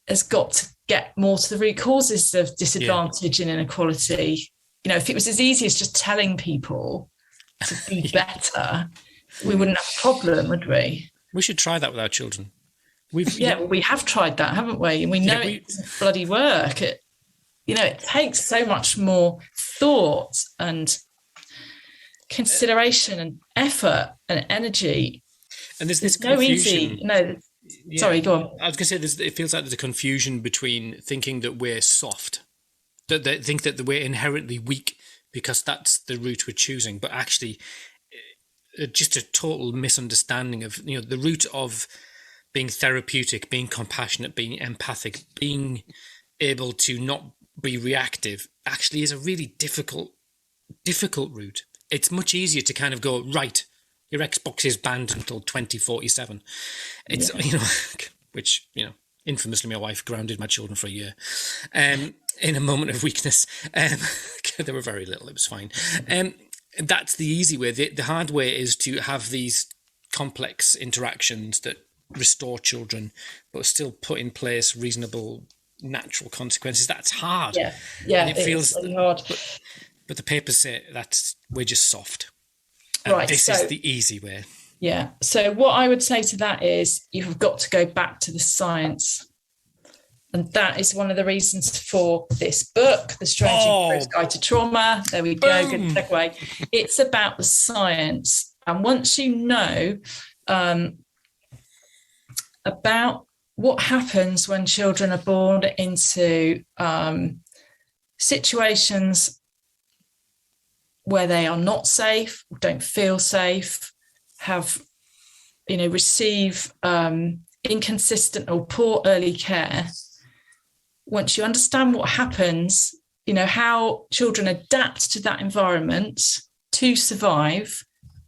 has got to get more to the root causes of disadvantage and inequality. You know, if it was as easy as just telling people to be better, we wouldn't have a problem, would we? We should try that with our children. We have tried that, haven't we? And we know it's bloody work. It takes so much more thought and consideration and effort and energy. And there's no easy. Sorry, go on. I was going to say, it feels like there's a confusion between thinking that we're soft, that they think that we're inherently weak because that's the route we're choosing, but actually just a total misunderstanding of, the route of being therapeutic, being compassionate, being empathic, being able to not be reactive actually is a really difficult route. It's much easier to kind of go, right, your Xbox is banned until 2047. It's, which, infamously my wife grounded my children for a year in a moment of weakness. They were very little, it was fine. That's the easy way. The hard way is to have these complex interactions that restore children, but still put in place reasonable, natural consequences. That's hard. Yeah, and it feels really hard. But the papers say we're just soft. Right. This is the easy way. Yeah. So what I would say to that is you've got to go back to the science. And that is one of the reasons for this book, The Strange Hero's Guide to Trauma. There we go. Boom. Good segue. It's about the science. And once you know about what happens when children are born into situations where they are not safe, don't feel safe, have, receive inconsistent or poor early care. Once you understand what happens, how children adapt to that environment to survive,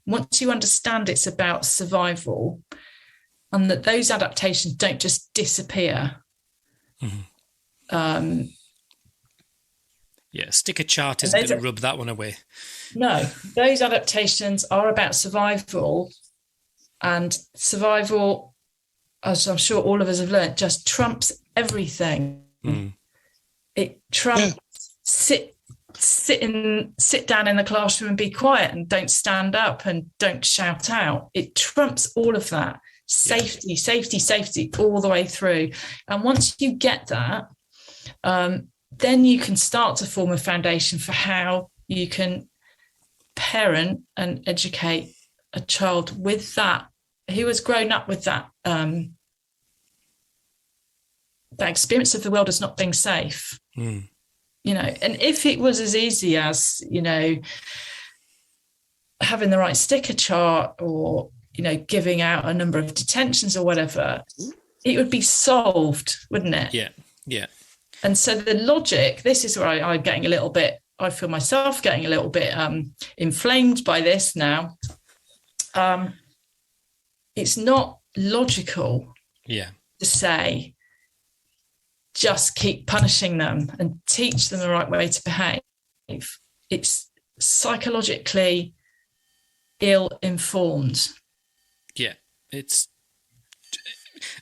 once you understand it's about survival and that those adaptations don't just disappear. Mm-hmm. Sticker chart isn't going to rub that one away. No, those adaptations are about survival, and survival, as I'm sure all of us have learned, just trumps everything. Mm. It trumps sit down in the classroom and be quiet and don't stand up and don't shout out. It trumps all of that. Safety, safety, all the way through. And once you get that, then you can start to form a foundation for how you can parent and educate a child with that, who has grown up with that experience of the world as not being safe. And if it was as easy as, having the right sticker chart or, giving out a number of detentions or whatever, it would be solved, wouldn't it? Yeah. And so the logic, this is where I'm getting a little bit, I feel myself getting a little bit inflamed by this now. It's not logical to say, just keep punishing them and teach them the right way to behave. It's psychologically ill-informed. Yeah,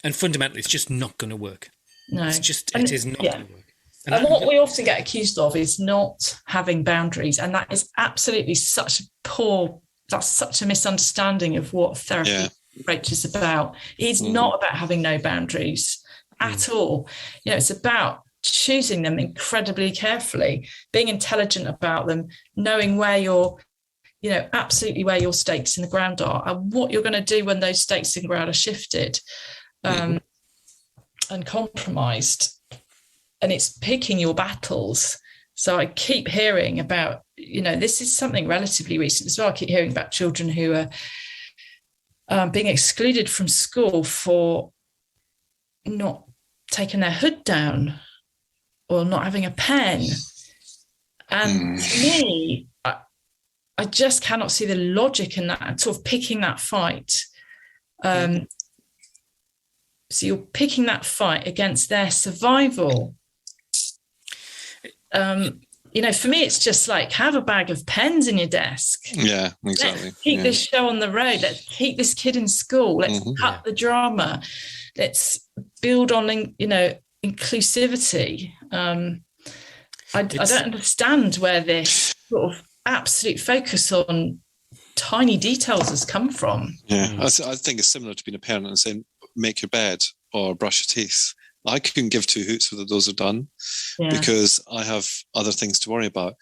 and fundamentally, it's just not going to work. No, it is not going to work. And what we often get accused of is not having boundaries, and that is absolutely such a misunderstanding of what therapy approach is about. It's not about having no boundaries at all. It's about choosing them incredibly carefully, being intelligent about them, knowing where absolutely where your stakes in the ground are and what you're going to do when those stakes in the ground are shifted and compromised. And it's picking your battles. So I keep hearing about, this is something relatively recent as well. I keep hearing about children who are being excluded from school for not taking their hood down or not having a pen. And to me, I just cannot see the logic in that, sort of picking that fight. So you're picking that fight against their survival. For me, it's just like, have a bag of pens in your desk. Yeah, exactly. Let's keep this show on the road. Let's keep this kid in school. Let's cut the drama. Let's build on, inclusivity. I don't understand where this sort of absolute focus on tiny details has come from. Yeah, I think it's similar to being a parent and saying, make your bed or brush your teeth. I couldn't give two hoots whether those are done because I have other things to worry about.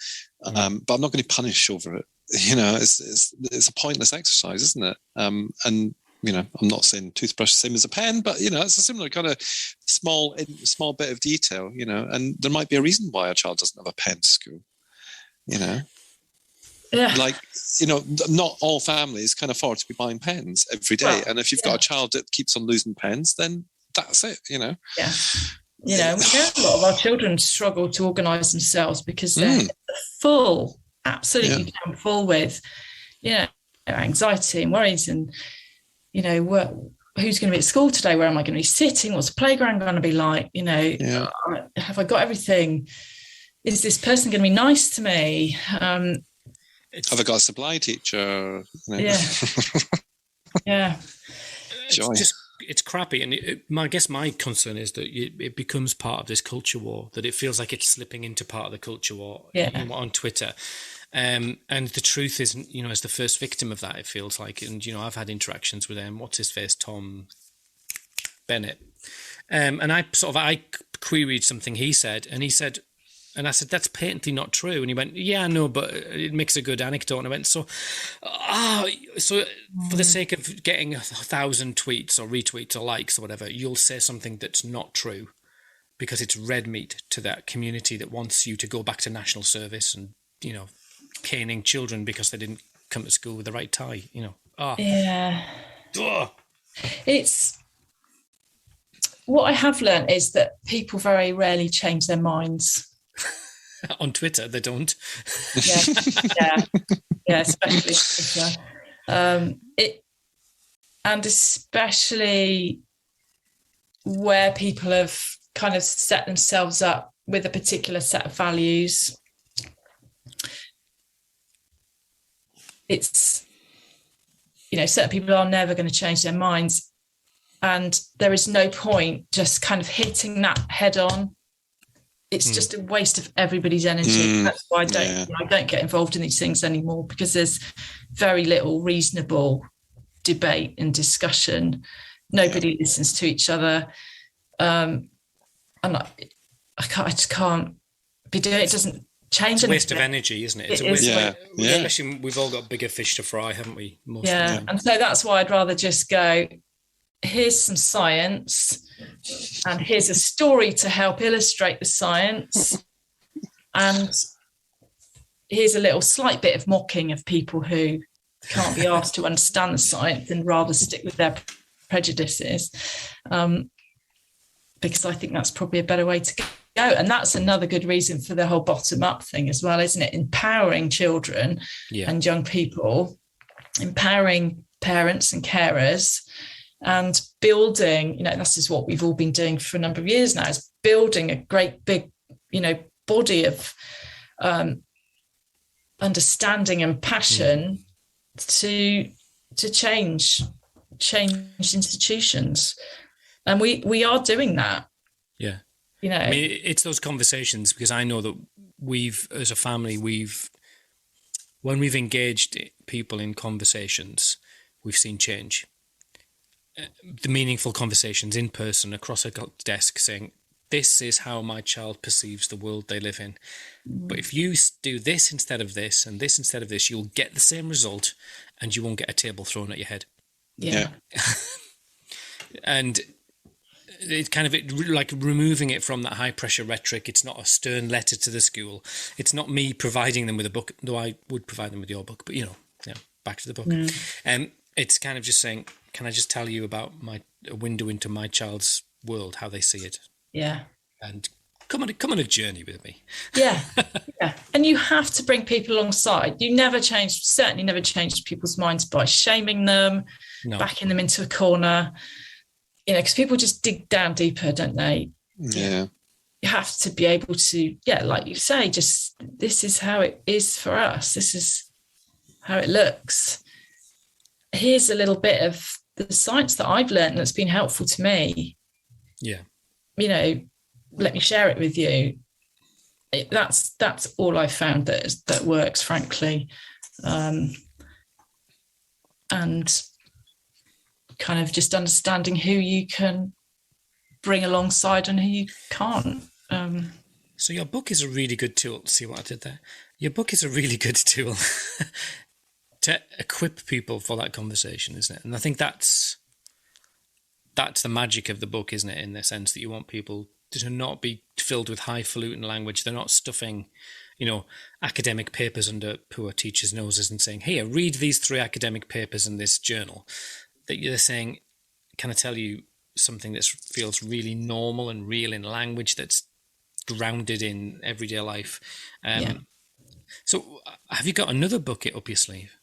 But I'm not going to punish over it. It's a pointless exercise, isn't it? And I'm not saying toothbrush is the same as a pen, but it's a similar kind of small bit of detail. And there might be a reason why a child doesn't have a pen to school. Not all families can afford to be buying pens every day. And if you've got a child that keeps on losing pens, then that's it. Yeah. A lot of our children struggle to organise themselves because they're full, absolutely full with, anxiety and worries and, who's going to be at school today? Where am I going to be sitting? What's the playground going to be like? Have I got everything? Is this person going to be nice to me? Have I got a supply teacher? Yeah. Yeah. Joy. It's crappy, and I guess my concern is that it becomes part of this culture war, that it feels like it's slipping into part of the culture war on Twitter. And the truth is, as the first victim of that, it feels like, and, I've had interactions with what's his face, Tom Bennett. And I queried something he said, and he said, and I said, that's patently not true. And he went, yeah, no, but it makes a good anecdote. And I went, so for the sake of getting 1,000 tweets or retweets or likes or whatever, you'll say something that's not true because it's red meat to that community that wants you to go back to national service and, caning children because they didn't come to school with the right tie, Yeah. Ugh. It's... What I have learned is that people very rarely change their minds. On Twitter, they don't. Yeah, especially Twitter. And especially where people have kind of set themselves up with a particular set of values. It's, certain people are never going to change their minds, and there is no point just kind of hitting that head on. It's just a waste of everybody's energy. That's why I don't get involved in these things anymore, because there's very little reasonable debate and discussion. Nobody listens to each other. And I just can't be doing it. It doesn't change anything. It's a waste of energy, isn't it? It's a waste of, especially we've all got bigger fish to fry, haven't we? And so that's why I'd rather just go, here's some science, and here's a story to help illustrate the science, and here's a little slight bit of mocking of people who can't be asked to understand the science and rather stick with their prejudices, because I think that's probably a better way to go. And that's another good reason for the whole bottom-up thing as well, isn't it? Empowering children and young people, empowering parents and carers, and building, this is what we've all been doing for a number of years now, is building a great big, body of understanding and passion to change institutions. And we are doing that. Yeah. I mean, it's those conversations, because I know that as a family, when we've engaged people in conversations, we've seen change. The meaningful conversations in person across a desk saying, this is how my child perceives the world they live in. But if you do this instead of this and this instead of this, you'll get the same result and you won't get a table thrown at your head. Yeah. And it's kind of like removing it from that high pressure rhetoric. It's not a stern letter to the school. It's not me providing them with a book, though I would provide them with your book, but back to the book. It's kind of just saying, can I just tell you about a window into my child's world, how they see it? Yeah. And come on a journey with me. Yeah. And you have to bring people alongside. You certainly never change people's minds by shaming them, backing them into a corner, because people just dig down deeper, don't they? Yeah. You have to be able to, like you say, just, this is how it is for us. This is how it looks. Here's a little bit of the science that I've learned that's been helpful to me. Yeah. Let me share it with you. that's all I found that works, frankly, and kind of just understanding who you can bring alongside and who you can't. So your book is a really good tool. See what I did there? Your book is a really good tool to equip people for that conversation, isn't it? And I think that's the magic of the book, isn't it? In the sense that you want people to not be filled with highfalutin language. They're not stuffing, academic papers under poor teachers' noses and saying, "Here, read these 3 academic papers in this journal." That you're saying, "Can I tell you something that feels really normal and real in language that's grounded in everyday life?" So have you got another book up your sleeve?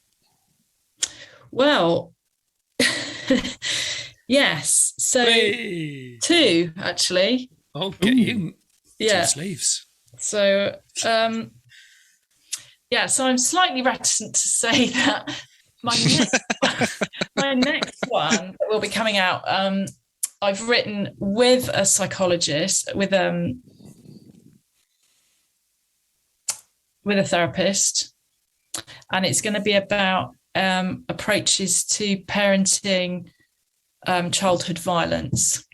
Well, yes. So Hey. 2, actually. Oh, get you. Yeah. 2 sleeves. So, so I'm slightly reticent to say that my next one that will be coming out, I've written with a psychologist, with a therapist, and it's going to be about approaches to parenting childhood violence.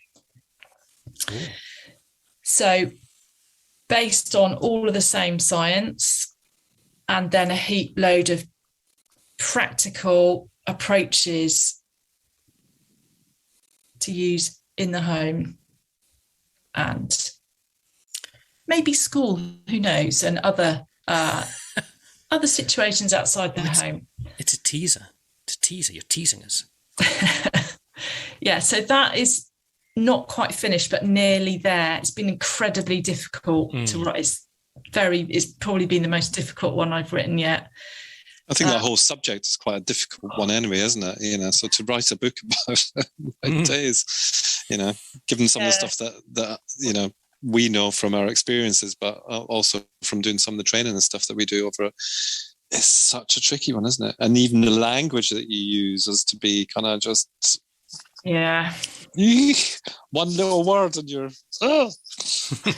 Ooh. So based on all of the same science, and then a heap load of practical approaches to use in the home and maybe school, who knows, and other situations outside the home. It's a teaser. It's a teaser. You're teasing us. Yeah, so that is not quite finished, but nearly there. It's been incredibly difficult to write. It's probably been the most difficult one I've written yet. I think that whole subject is quite a difficult one anyway, isn't it? So to write a book about it is, given some of the stuff that we know from our experiences, but also from doing some of the training and stuff that we do over it. It's such a tricky one, isn't it? And even the language that you use is to be kind of just... Yeah. One little word and you're... Oh.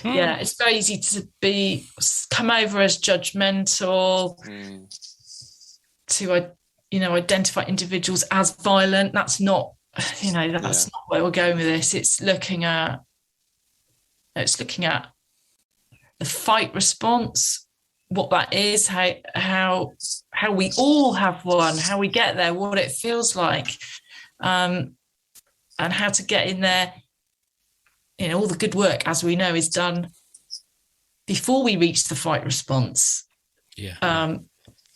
Yeah, it's very easy to come over as judgmental, to identify individuals as violent. That's not, not where we're going with this. It's looking at the fight response, what that is, how we all have one, how we get there, what it feels like, and how to get in there. All the good work, as we know, is done before we reach the fight response. Yeah.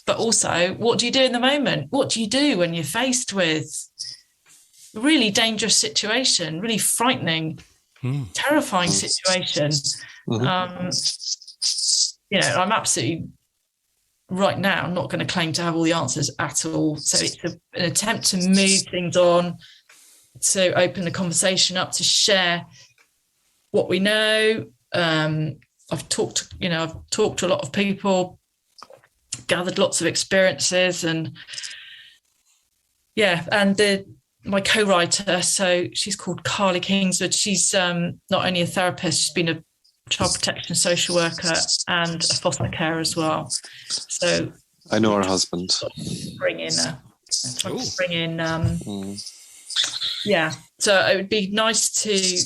But also, what do you do in the moment? What do you do when you're faced with a really dangerous situation, really frightening, terrifying situation? I'm absolutely right now, I'm not going to claim to have all the answers at all. So it's an attempt to move things on, to open the conversation up, to share what we know. I've talked to a lot of people, gathered lots of experiences, and my co-writer, so she's called Carly Kingswood. She's not only a therapist, she's been a child protection social worker and a foster carer as well. So I know her husband. So it would be nice to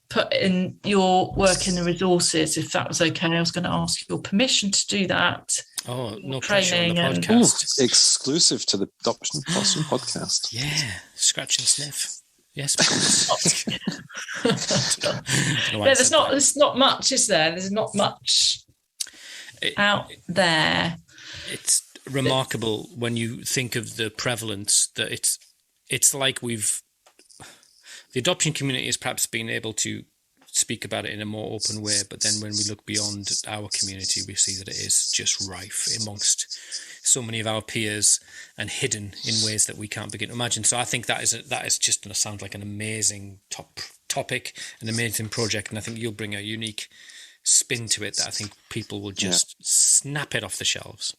put in your work in the resources, if that was okay. I was going to ask your permission to do that. Oh, no pressure on the podcast. Exclusive to the Adoption Fostering podcast. Yeah, scratch and sniff. Yes, there's not much, is there? There's not much out there. It's remarkable when you think of the prevalence that it's like the adoption community has perhaps been able to speak about it in a more open way, but then when we look beyond our community, we see that it is just rife amongst so many of our peers and hidden in ways that we can't begin to imagine. So I think that is just going to sound like an amazing topic, an amazing project, and I think you'll bring a unique spin to it that I think people will just snap it off the shelves.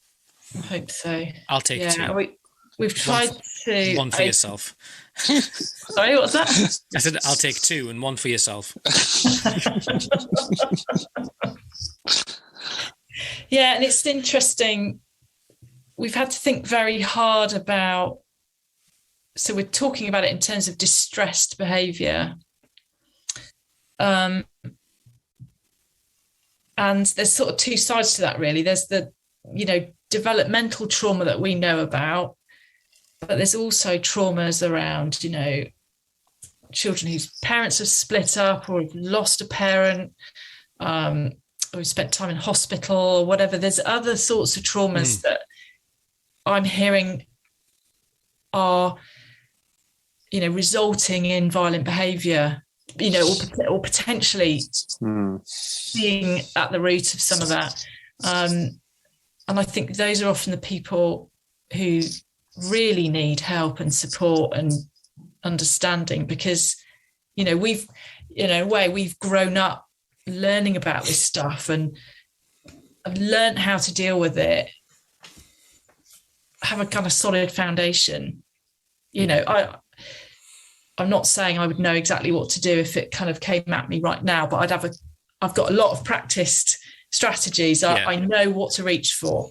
I hope so. I'll take two. we've tried to... One for yourself. Sorry, what's that? I said, I'll take 2 and 1 for yourself. Yeah, and it's interesting. We've had to think very hard about... So we're talking about it in terms of distressed behaviour. And there's sort of 2 sides to that, really. There's the, developmental trauma that we know about, but there's also traumas around, children whose parents have split up or have lost a parent, or have spent time in hospital or whatever. There's other sorts of traumas that I'm hearing are, resulting in violent behaviour, or potentially being at the root of some of that. And I think those are often the people who really need help and support and understanding, because, we've grown up learning about this stuff and have learned how to deal with it, have a kind of solid foundation. I'm not saying I would know exactly what to do if it kind of came at me right now, but I've got a lot of practiced strategies. I know what to reach for.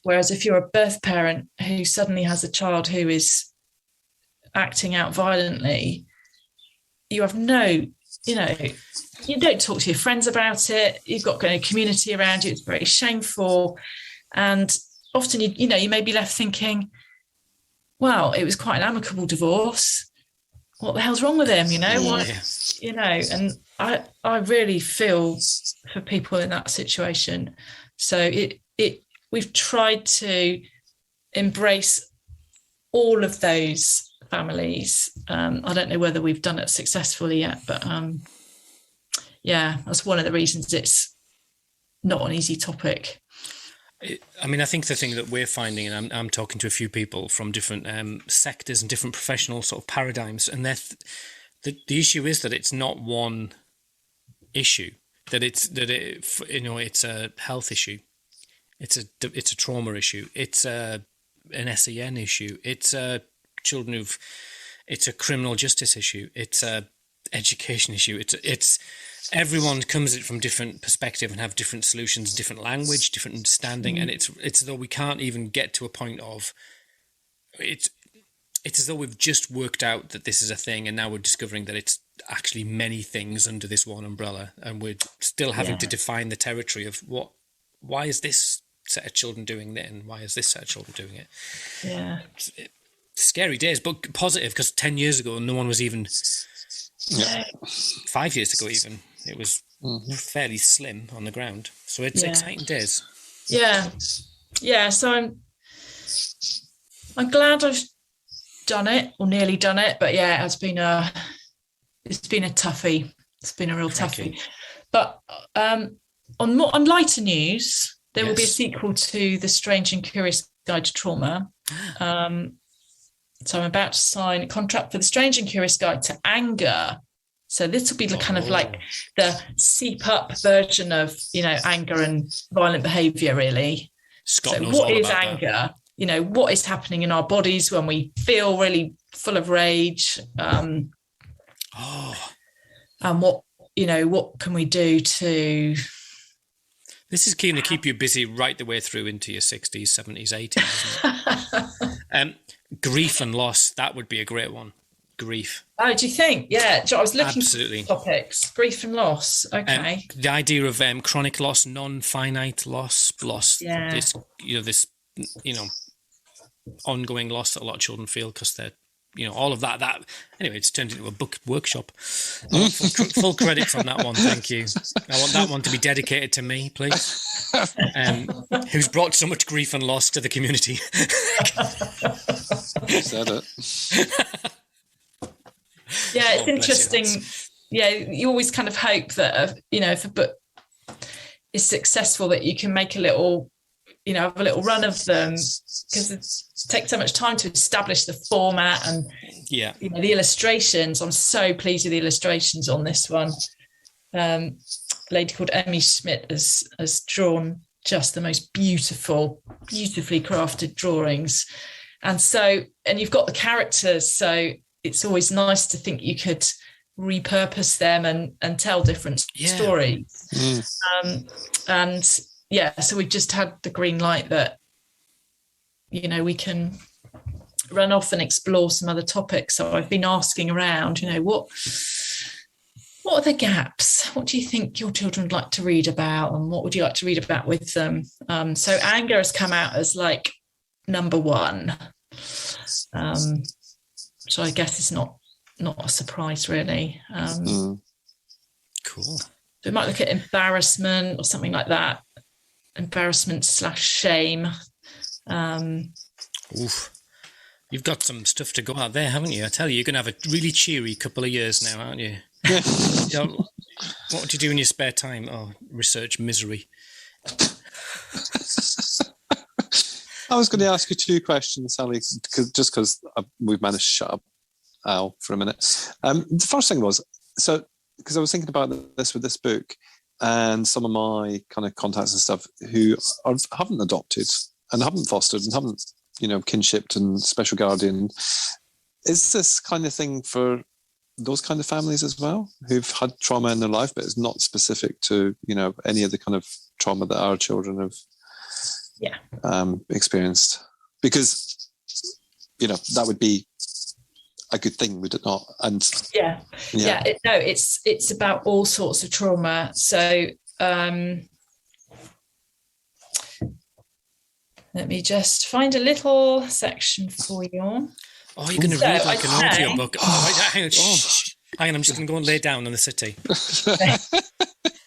Whereas if you're a birth parent who suddenly has a child who is acting out violently, you have you don't talk to your friends about it. You've got a community around you. It's very shameful. And often, you may be left thinking, well, it was quite an amicable divorce. What the hell's wrong with him? And I really feel for people in that situation. So we've tried to embrace all of those families. I don't know whether we've done it successfully yet, but that's one of the reasons it's not an easy topic. I think the thing that we're finding, and I'm talking to a few people from different sectors and different professional sort of paradigms, and the issue is that it's not one issue, it's a health issue, it's a trauma issue, it's an SEN issue, it's a it's a criminal justice issue, it's a education issue, it's everyone comes at it from different perspective and have different solutions, different language, different understanding, and it's as though we can't even get to a point of it's as though we've just worked out that this is a thing, and now we're discovering that it's actually many things under this one umbrella, and we're still having to define the territory of why is this set of children doing it, and why is this set of children doing it. Scary days, but positive, because 10 years ago no one was even 5 years ago even it was fairly slim on the ground, so it's exciting days. So I'm glad I've done it, or nearly done it, but it's been a toughie. It's been a real toughie. But on lighter news, there will be a sequel to The Strange and Curious Guide to Trauma. So I'm about to sign a contract for The Strange and Curious Guide to Anger. So this will be kind of like the seep up version of, anger and violent behaviour, really. Scott knows what all is about anger? That. What is happening in our bodies when we feel really full of rage? And what can we do to... This is keen to keep you busy right the way through into your 60s, 70s, 80s, isn't it? Grief and loss, that would be a great one. Grief. Oh, do you think? Yeah, I was looking Absolutely. For topics. Grief and loss. Okay. The idea of chronic loss, non-finite loss. This ongoing loss that a lot of children feel because they're, all of that. Anyway, it's turned into a book workshop. Full credits on that one, thank you. I want that one to be dedicated to me, please. Who's brought so much grief and loss to the community. Said it. Yeah, it's interesting. You always kind of hope that, if a book is successful, that you can make a little run of them, because it takes so much time to establish the format and the illustrations. I'm so pleased with the illustrations on this one. A lady called Emmy Schmidt has drawn just the most beautifully crafted drawings. And you've got the characters, so it's always nice to think you could repurpose them and tell different stories. So we've just had the green light that, you know, we can run off and explore some other topics. So I've been asking around, you know, what are the gaps? What do you think your children would like to read about, and what would you like to read about with them? So anger has come out as like number one. So I guess it's not a surprise, really. Cool. So we might look at embarrassment or something like that. Embarrassment/shame. Oof. You've got some stuff to go out there, haven't you? I tell you, you're going to have a really cheery couple of years now, aren't you? What do you do in your spare time? Oh, research misery. I was going to ask you 2 questions, Sally, because we've managed to shut up Al for a minute. The first thing was, so because I was thinking about this with this book and some of my kind of contacts and stuff who haven't adopted and haven't fostered and haven't, you know, kinshiped and special guardian. Is this kind of thing for those kind of families as well, who've had trauma in their life, but it's not specific to, you know, any of the kind of trauma that our children have experienced? Because, you know, that would be a good thing, would it not? And it's about all sorts of trauma. So let me just find a little section for you. Oh, you're going to read like an audio book. Hang on, I'm just going to go and lay down in the city.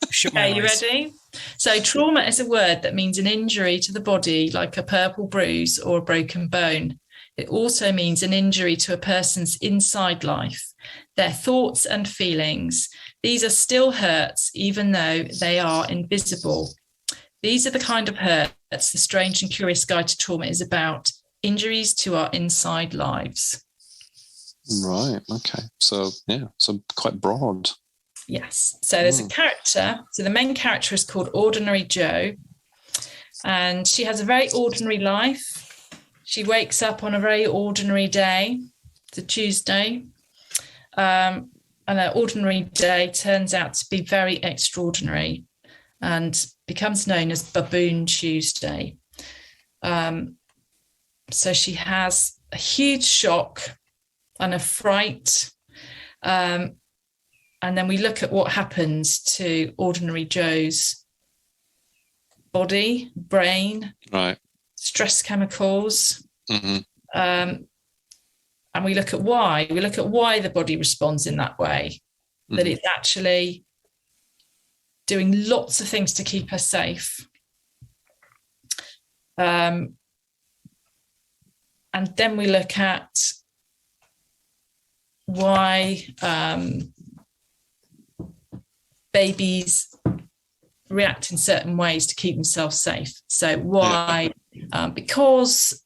Shut my eyes. Are you ready? So trauma is a word that means an injury to the body, like a purple bruise or a broken bone. It also means an injury to a person's inside life, their thoughts and feelings. These are still hurts, even though they are invisible. These are the kind of hurts the Strange and Curious Guide to Trauma is about. Injuries to our inside lives. Right. Okay. So quite broad. Yes. So there's a character. So the main character is called Ordinary Jo, and she has a very ordinary life. She wakes up on a very ordinary day. It's a Tuesday. And an ordinary day turns out to be very extraordinary and becomes known as Baboon Tuesday. So she has a huge shock and a fright. And then we look at what happens to Ordinary Jo's body, brain, right, stress chemicals. And we look at why. We look at why the body responds in that way, that it's actually doing lots of things to keep her safe. And then we look at why babies react in certain ways to keep themselves safe. So why? Because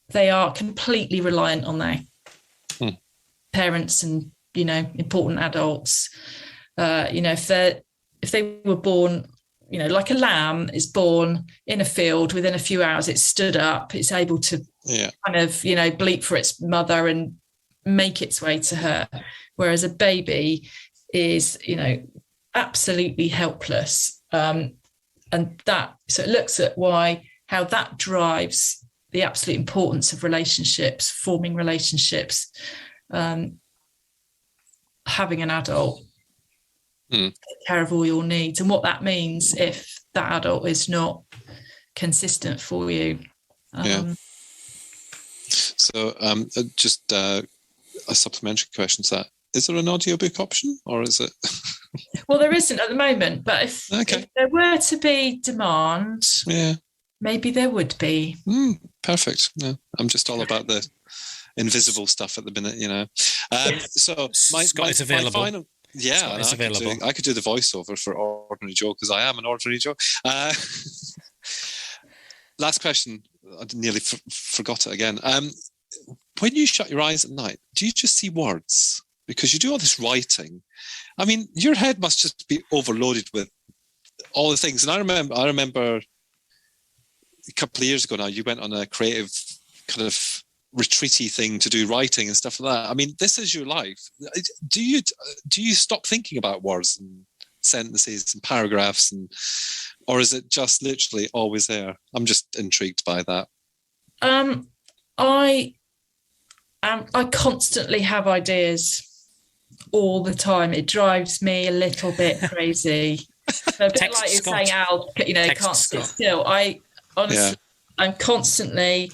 they are completely reliant on their parents and, you know, important adults. You know, if they were born, you know, like a lamb is born in a field, within a few hours it's stood up, it's able to kind of, you know, bleat for its mother and make its way to her. Whereas a baby is, you know, absolutely helpless. So it looks at how that drives the absolute importance of relationships, forming relationships, having an adult take care of all your needs, and what that means if that adult is not consistent for you. So just a supplementary question to that. Is there an audiobook option, or is it? Well, there isn't at the moment, but if there were to be demand, maybe there would be. Perfect. Yeah, I'm just all about the invisible stuff at the minute, you know. So it's available. My final, it's available. I could do the voiceover for Ordinary Jo because I am an Ordinary Jo. Last question. I nearly forgot it again. When you shut your eyes at night, do you just see words? Because you do all this writing. I mean, your head must just be overloaded with all the things. And I remember a couple of years ago now, you went on a creative kind of retreaty thing to do writing and stuff like that. I mean, this is your life. Do you stop thinking about words and sentences and paragraphs, or is it just literally always there? I'm just intrigued by that. I constantly have ideas all the time. It drives me a little bit crazy. A bit like you're saying, Al, can't sit still. I honestly, I'm constantly,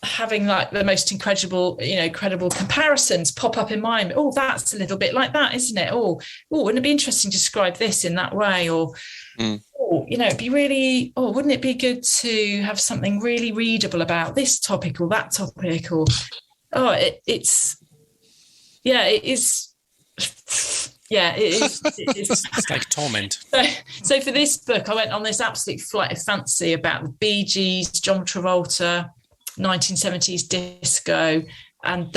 having like the most incredible comparisons pop up in mind. Oh, that's a little bit like that, isn't it? Oh, wouldn't it be interesting to describe this in that way? Or, it'd be really, wouldn't it be good to have something really readable about this topic or that topic? Or, it is. It's like torment. So for this book, I went on this absolute flight of fancy about the Bee Gees, John Travolta, 1970s disco, and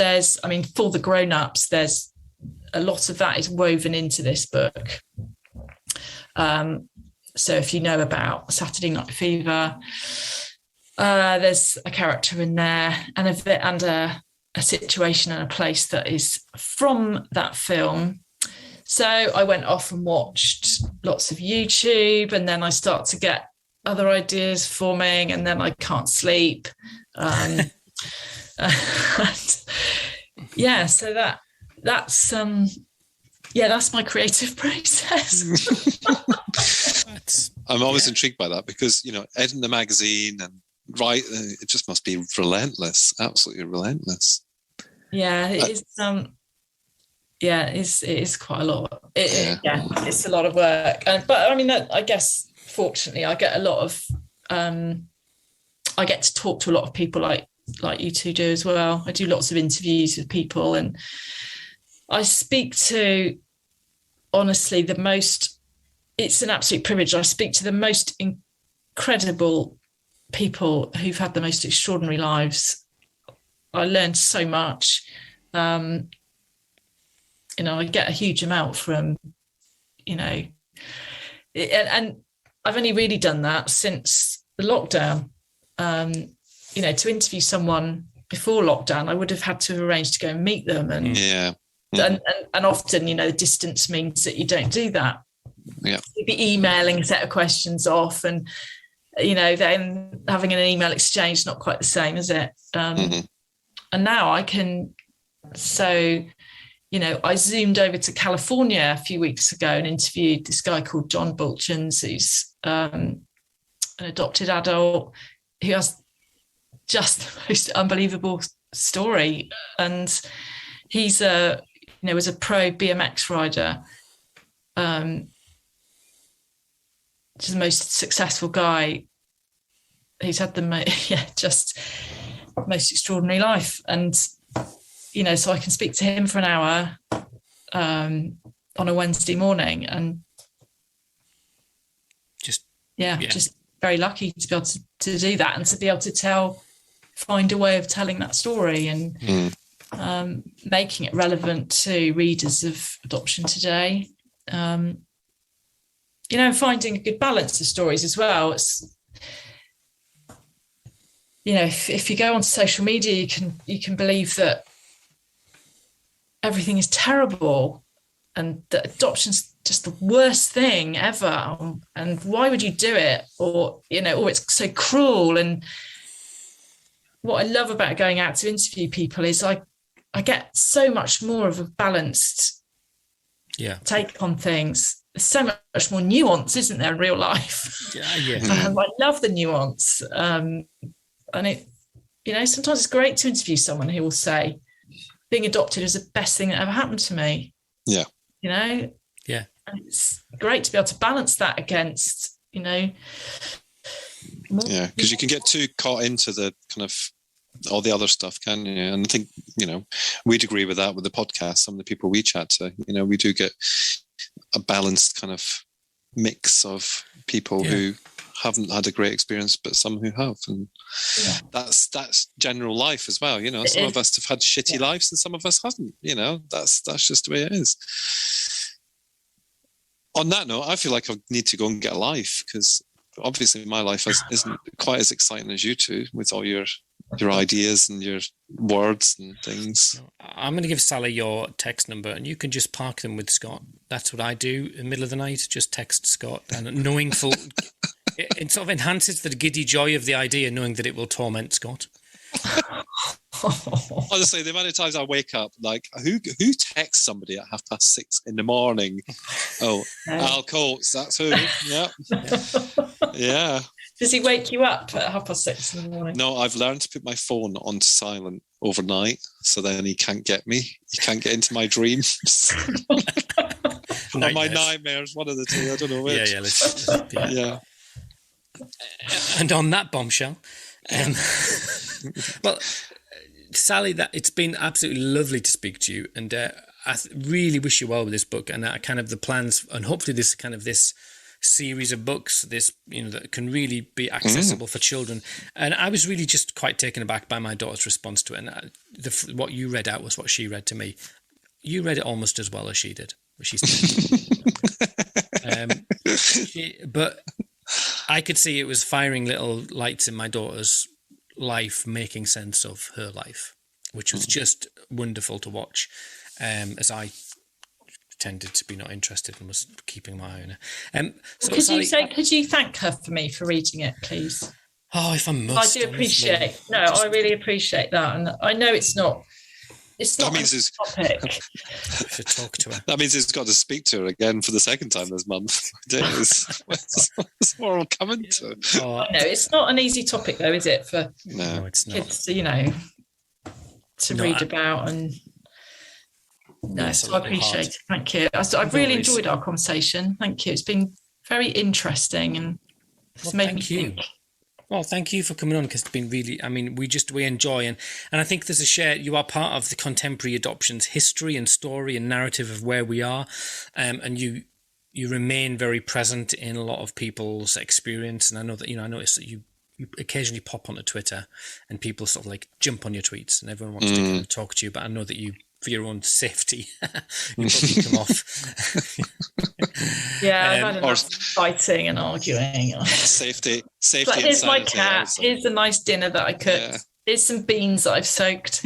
for the grown-ups, there's a lot of that is woven into this book. So if you know about Saturday Night Fever, there's a character in there and a situation and a place that is from that film. So I went off and watched lots of YouTube, and then I start to get other ideas forming, and then I can't sleep. So that's my creative process. I'm always intrigued by that because, editing the magazine and write, it just must be relentless, absolutely relentless. Yeah, it is. It is quite a lot. It's a lot of work. But I mean, I guess fortunately, I get a lot of. I get to talk to a lot of people like you two do as well. I do lots of interviews with people, and I speak to, honestly, it's an absolute privilege. I speak to the most incredible people who've had the most extraordinary lives. I learned so much. I get a huge amount from, and I've only really done that since the lockdown. To interview someone before lockdown, I would have had to have arranged to go and meet them, and often, the distance means that you don't do that. Yeah, you'd be emailing a set of questions off, and then having an email exchange is not quite the same, is it? And now I can. So, I zoomed over to California a few weeks ago and interviewed this guy called John Bulchins, who's an adopted adult who has just the most unbelievable story. And he's was a pro BMX rider, just the most successful guy. He's had the most extraordinary life. And so I can speak to him for an hour on a Wednesday morning, and just very lucky to be able to do that, and to be able to find a way of telling that story and making it relevant to readers of adoption today. And finding a good balance of stories as well. It's, if you go onto social media, you can believe that everything is terrible and that adoption's just the worst thing ever, and why would you do it, or it's so cruel. And what I love about going out to interview people is I get so much more of a balanced take on things. There's so much more nuance, isn't there, in real life? I love the nuance, and it sometimes it's great to interview someone who will say, being adopted is the best thing that ever happened to me. Yeah. And it's great to be able to balance that against, because you can get too caught into the kind of all the other stuff, can you? And I think, we'd agree with that with the podcast. Some of the people we chat to, we do get a balanced kind of mix of people who haven't had a great experience, but some who have, and that's general life as well. Some of us have had shitty lives, and some of us haven't. That's just the way it is. On that note, I feel like I need to go and get a life, because obviously my life isn't quite as exciting as you two with all your ideas and your words and things. I'm going to give Sally your text number, and you can just park them with Scott. That's what I do in the middle of the night. Just text Scott, and knowing full, it sort of enhances the giddy joy of the idea, knowing that it will torment Scott. Honestly, the amount of times I wake up, like, who texts somebody at 6:30 in the morning? Oh, Al Coates, that's who. Yeah. Yeah. Does he wake you up at 6:30 in the morning? No, I've learned to put my phone on silent overnight, so then he can't get me. He can't get into my dreams. Or my nightmares, one of the two. I don't know which. Yeah. And on that bombshell, well, Sally, it's been absolutely lovely to speak to you, and I really wish you well with this book and kind of the plans, and hopefully this series of books, that can really be accessible for children. And I was really just quite taken aback by my daughter's response to it, and what you read out was what she read to me. You read it almost as well as she did. She said, but I could see it was firing little lights in my daughter's life, making sense of her life, which was just wonderful to watch, as I tended to be not interested and was keeping my eye on her. Could you thank her for me for reading it, please? Oh, if I must. I do appreciate. I really appreciate that, and I know it's not. That means a topic. I should talk to her. That means he's got to speak to her again for the second time this month. It's more coming to. No, it's not an easy topic though, is it? For it's not. Kids, to read about and. No, so I appreciate it. Thank you. I've really enjoyed our conversation. Thank you. It's been very interesting and it's made me think. Well, thank you for coming on, because it's been really, we enjoy, and I think you are part of the contemporary adoptions history and story and narrative of where we are, and you remain very present in a lot of people's experience. And I know that, I noticed that you occasionally pop onto Twitter and people sort of like jump on your tweets and everyone wants to kind of talk to you, but I know that you, for your own safety, you probably come off. Yeah, I've had enough fighting and arguing. Safety. But here's my cat. Here's a nice dinner that I cooked. Yeah. Here's some beans that I've soaked.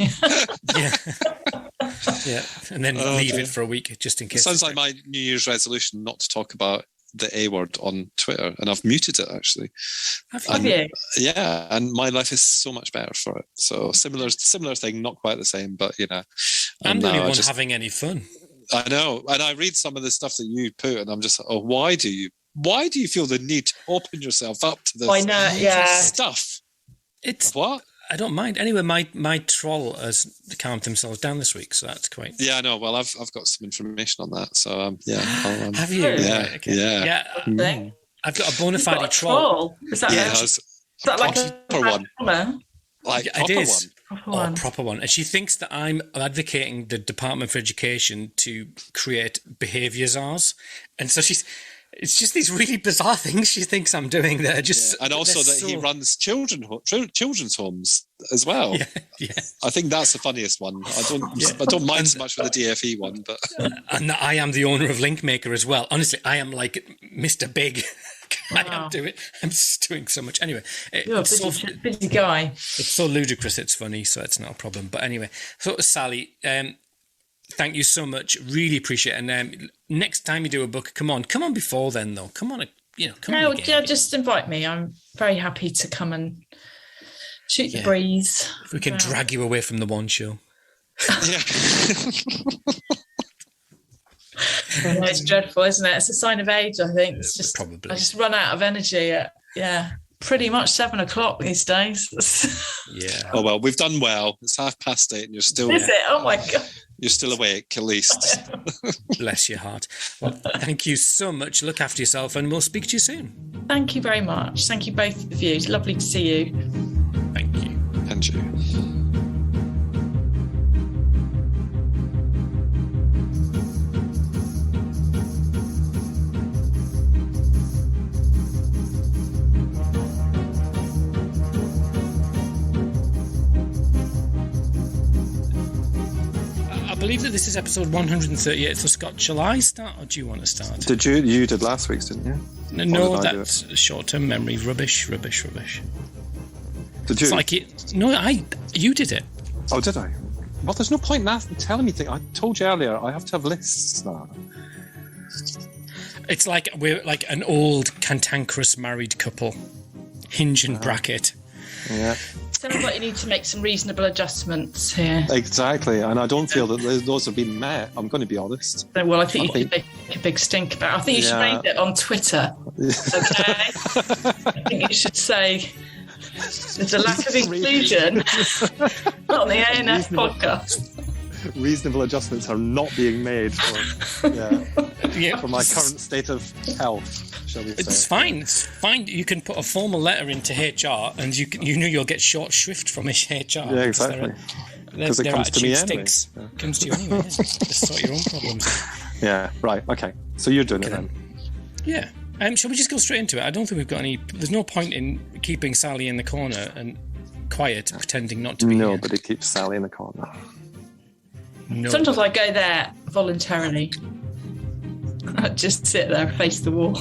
Yeah. And then leave it for a week just in case. Sounds like my New Year's resolution not to talk about the A word on Twitter, and I've muted it actually. Have you? Yeah, and my life is so much better for it. So similar thing, not quite the same, but I'm the only one having any fun. I know, and I read some of the stuff that you put, and I'm just like, why do you feel the need to open yourself up to this stuff? It's what? I don't mind. Anyway, my troll has calmed themselves down this week, so that's quite. Yeah, I know. Well, I've got some information on that, so have you? Yeah, right, okay. Yeah. I've got a bona fide troll. Is that like a proper one? Like it is. One. Proper one. And she thinks that I'm advocating the Department for Education to create behaviour czars, and so it's just these really bizarre things she thinks I'm doing that are just... Yeah. And also that he runs children's homes as well. Yeah. I think that's the funniest one. I don't mind so much for the DFE one, but... And I am the owner of Linkmaker as well. Honestly, I am like Mr. Big. Wow. I'm just doing so much. Anyway, you're a busy guy. It's so ludicrous, it's funny, so it's not a problem. But anyway, so Sally... thank you so much. Really appreciate it. And next time you do a book, come on before then, though. Come on, come on. Yeah, just invite me. I'm very happy to come and shoot the breeze. If we can drag you away from the one show. Yeah. It's dreadful, isn't it? It's a sign of age, I think. It's just probably. I just run out of energy at pretty much 7:00 these days. Yeah. Oh well, we've done well. It's 8:30 and you're still. Is it? Oh my God. You're still awake, at least. Bless your heart. Well, thank you so much. Look after yourself, and we'll speak to you soon. Thank you very much. Thank you both of you. It's lovely to see you. Thank you. And you. believe that this is episode 138 for Scott. Shall I start, or do you want to start? Did you? You did last week's, didn't you? No, that's short-term memory. Rubbish. Did you? It's like you did it. Oh, did I? Well, there's no point in telling me things. I told you earlier, I have to have lists now. It's like we're like an old cantankerous married couple. Hinge and bracket. Yeah. Sounds like you need to make some reasonable adjustments here. Exactly, and I don't feel that those have been met. I'm going to be honest. Well, I think you should make a big stink about it. I think you should raise it on Twitter. Okay? I think you should say there's a lack of inclusion on the ANF podcast. Reasonable adjustments are not being made for my current state of health. Shall we say? It's fine. It's fine. You can put a formal letter into HR, and you know you'll get short shrift from HR. Yeah, exactly. Because it comes to me anyway. Yeah. Comes to you anyway. Yeah. Just sort your own problems. Yeah. Right. Okay. So you're doing it then. Yeah. Shall we just go straight into it? I don't think we've got any. There's no point in keeping Sally in the corner and quiet, pretending not to be. Nobody keeps Sally in the corner. No. Sometimes I go there voluntarily. I just sit there and face the wall.